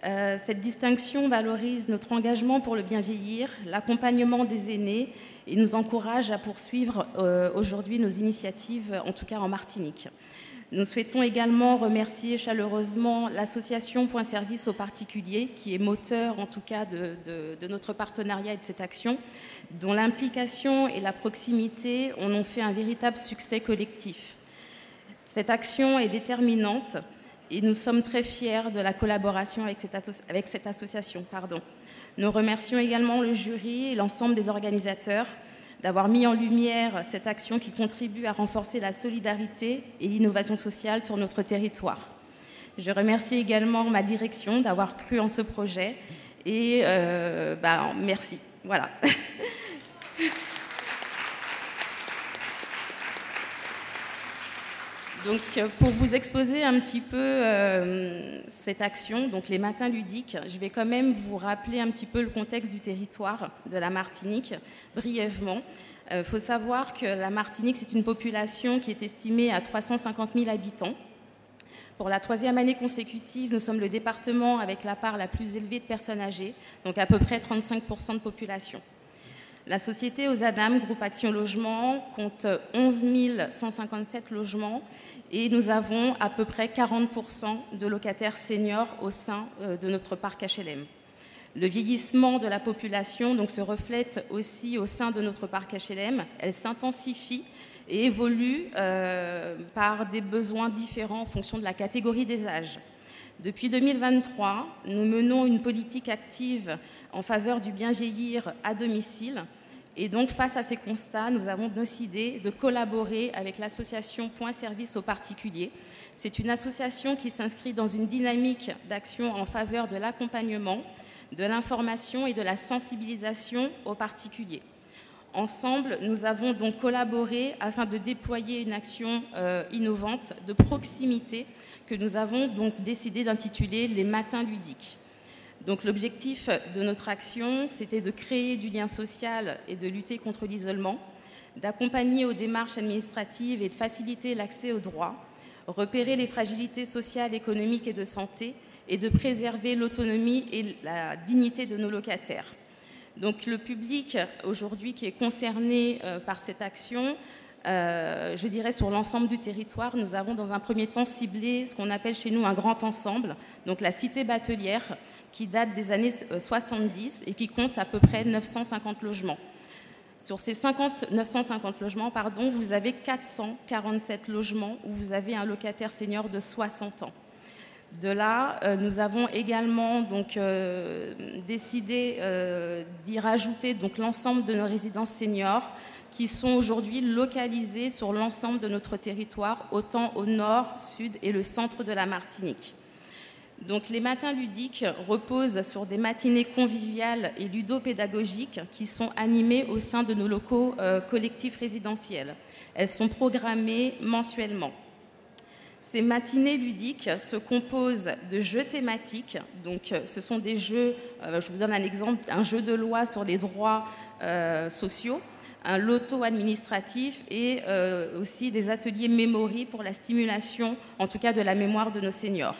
Cette distinction valorise notre engagement pour le bien vieillir, l'accompagnement des aînés et nous encourage à poursuivre aujourd'hui nos initiatives, en tout cas en Martinique. Nous souhaitons également remercier chaleureusement l'association Point Service aux particuliers, qui est moteur en tout cas de notre partenariat et de cette action, dont l'implication et la proximité en ont fait un véritable succès collectif. Cette action est déterminante et nous sommes très fiers de la collaboration avec cette association. Nous remercions également le jury et l'ensemble des organisateurs d'avoir mis en lumière cette action qui contribue à renforcer la solidarité et l'innovation sociale sur notre territoire. Je remercie également ma direction d'avoir cru en ce projet et merci. Voilà. Donc, pour vous exposer un petit peu cette action, donc les matins ludiques, je vais quand même vous rappeler un petit peu le contexte du territoire de la Martinique, brièvement. Il faut savoir que la Martinique, c'est une population qui est estimée à 350 000 habitants. Pour la 3e année consécutive, nous sommes le département avec la part la plus élevée de personnes âgées, donc à peu près 35% de population. La société Ozanam, groupe Action Logement, compte 11 157 logements et nous avons à peu près 40% de locataires seniors au sein de notre parc HLM. Le vieillissement de la population donc, se reflète aussi au sein de notre parc HLM. Elle s'intensifie et évolue par des besoins différents en fonction de la catégorie des âges. Depuis 2023, nous menons une politique active en faveur du bien vieillir à domicile. Et donc, face à ces constats, nous avons décidé de collaborer avec l'association Point Service aux particuliers. C'est une association qui s'inscrit dans une dynamique d'action en faveur de l'accompagnement, de l'information et de la sensibilisation aux particuliers. Ensemble, nous avons donc collaboré afin de déployer une action innovante de proximité que nous avons donc décidé d'intituler les Matins ludiques. Donc l'objectif de notre action, c'était de créer du lien social et de lutter contre l'isolement, d'accompagner aux démarches administratives et de faciliter l'accès aux droits, repérer les fragilités sociales, économiques et de santé, et de préserver l'autonomie et la dignité de nos locataires. Donc le public aujourd'hui qui est concerné par cette action, je dirais sur l'ensemble du territoire, nous avons dans un premier temps ciblé ce qu'on appelle chez nous un grand ensemble, donc la cité batelière qui date des années 70 et qui compte à peu près 950 logements. Sur ces 950 logements, vous avez 447 logements où vous avez un locataire senior de 60 ans. De là, nous avons également donc, décidé d'y rajouter l'ensemble de nos résidences seniors qui sont aujourd'hui localisées sur l'ensemble de notre territoire, autant au nord, sud et le centre de la Martinique. Donc, les matins ludiques reposent sur des matinées conviviales et ludopédagogiques qui sont animées au sein de nos locaux collectifs résidentiels. Elles sont programmées mensuellement. Ces matinées ludiques se composent de jeux thématiques. Donc, ce sont des jeux, je vous donne un exemple, un jeu de loi sur les droits sociaux, un loto administratif et aussi des ateliers mémory pour la stimulation, en tout cas de la mémoire de nos seniors.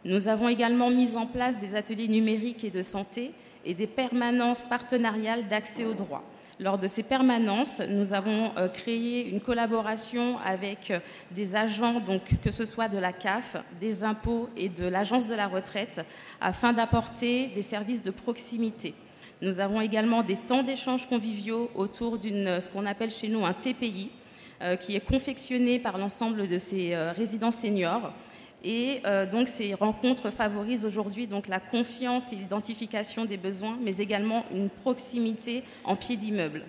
Nous avons également mis en place des ateliers numériques et de santé et des permanences partenariales d'accès aux droits. Lors de ces permanences, nous avons créé une collaboration avec des agents, donc, que ce soit de la CAF, des impôts et de l'Agence de la retraite, afin d'apporter des services de proximité. Nous avons également des temps d'échange conviviaux autour ce qu'on appelle chez nous un TPI, qui est confectionné par l'ensemble de ces résidents seniors. Et donc ces rencontres favorisent aujourd'hui donc la confiance et l'identification des besoins, mais également une proximité en pied d'immeuble.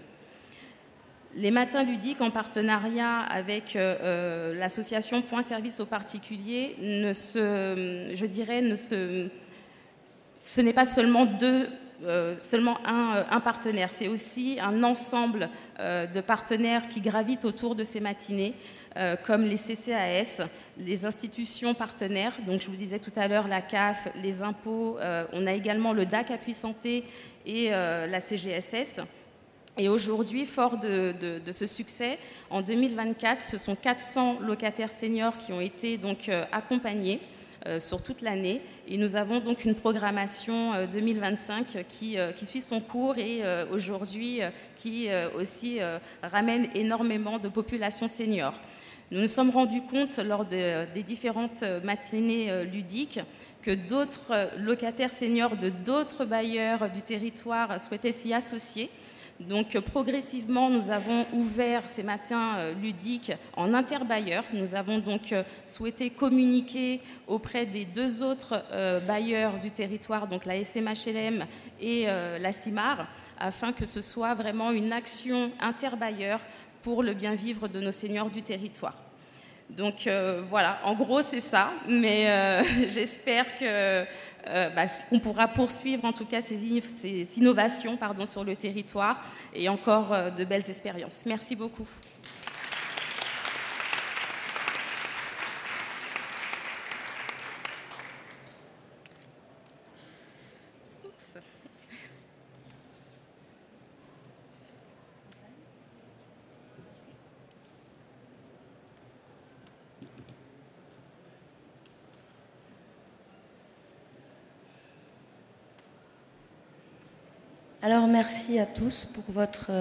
Les matins ludiques en partenariat avec l'association Point Service aux particuliers, ce n'est pas seulement un partenaire, c'est aussi un ensemble de partenaires qui gravitent autour de ces matinées, comme les CCAS, les institutions partenaires, donc je vous disais tout à l'heure la CAF, les impôts, on a également le DAC Appui Santé et la CGSS. Et aujourd'hui, fort de ce succès, en 2024, ce sont 400 locataires seniors qui ont été donc accompagnés sur toute l'année. Et nous avons donc une programmation 2025 qui suit son cours et aujourd'hui qui aussi ramène énormément de populations seniors. Nous nous sommes rendus compte lors des différentes matinées ludiques que d'autres locataires seniors de d'autres bailleurs du territoire souhaitaient s'y associer. Donc progressivement, nous avons ouvert ces matins ludiques en interbailleurs. Nous avons donc souhaité communiquer auprès des deux autres bailleurs du territoire, donc la SMHLM et la CIMAR, afin que ce soit vraiment une action interbailleurs pour le bien vivre de nos seniors du territoire. Donc voilà, en gros c'est ça, mais j'espère qu'on pourra poursuivre en tout cas ces innovations sur le territoire et encore de belles expériences. Merci beaucoup. Alors merci à tous pour votre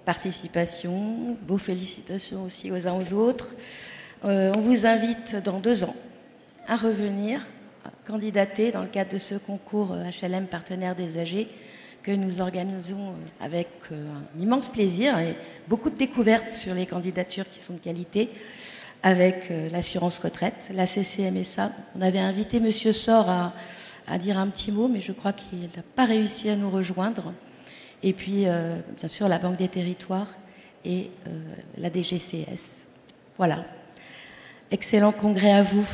participation, vos félicitations aussi aux uns aux autres. On vous invite dans 2 ans à revenir candidater dans le cadre de ce concours HLM Partenaire des âgés que nous organisons avec un immense plaisir et beaucoup de découvertes sur les candidatures qui sont de qualité. avec l'assurance retraite, la CCMSA. On avait invité Monsieur Sor à dire un petit mot, mais je crois qu'il n'a pas réussi à nous rejoindre. Et puis, bien sûr, la Banque des Territoires et la DGCS. Voilà. Excellent congrès à vous.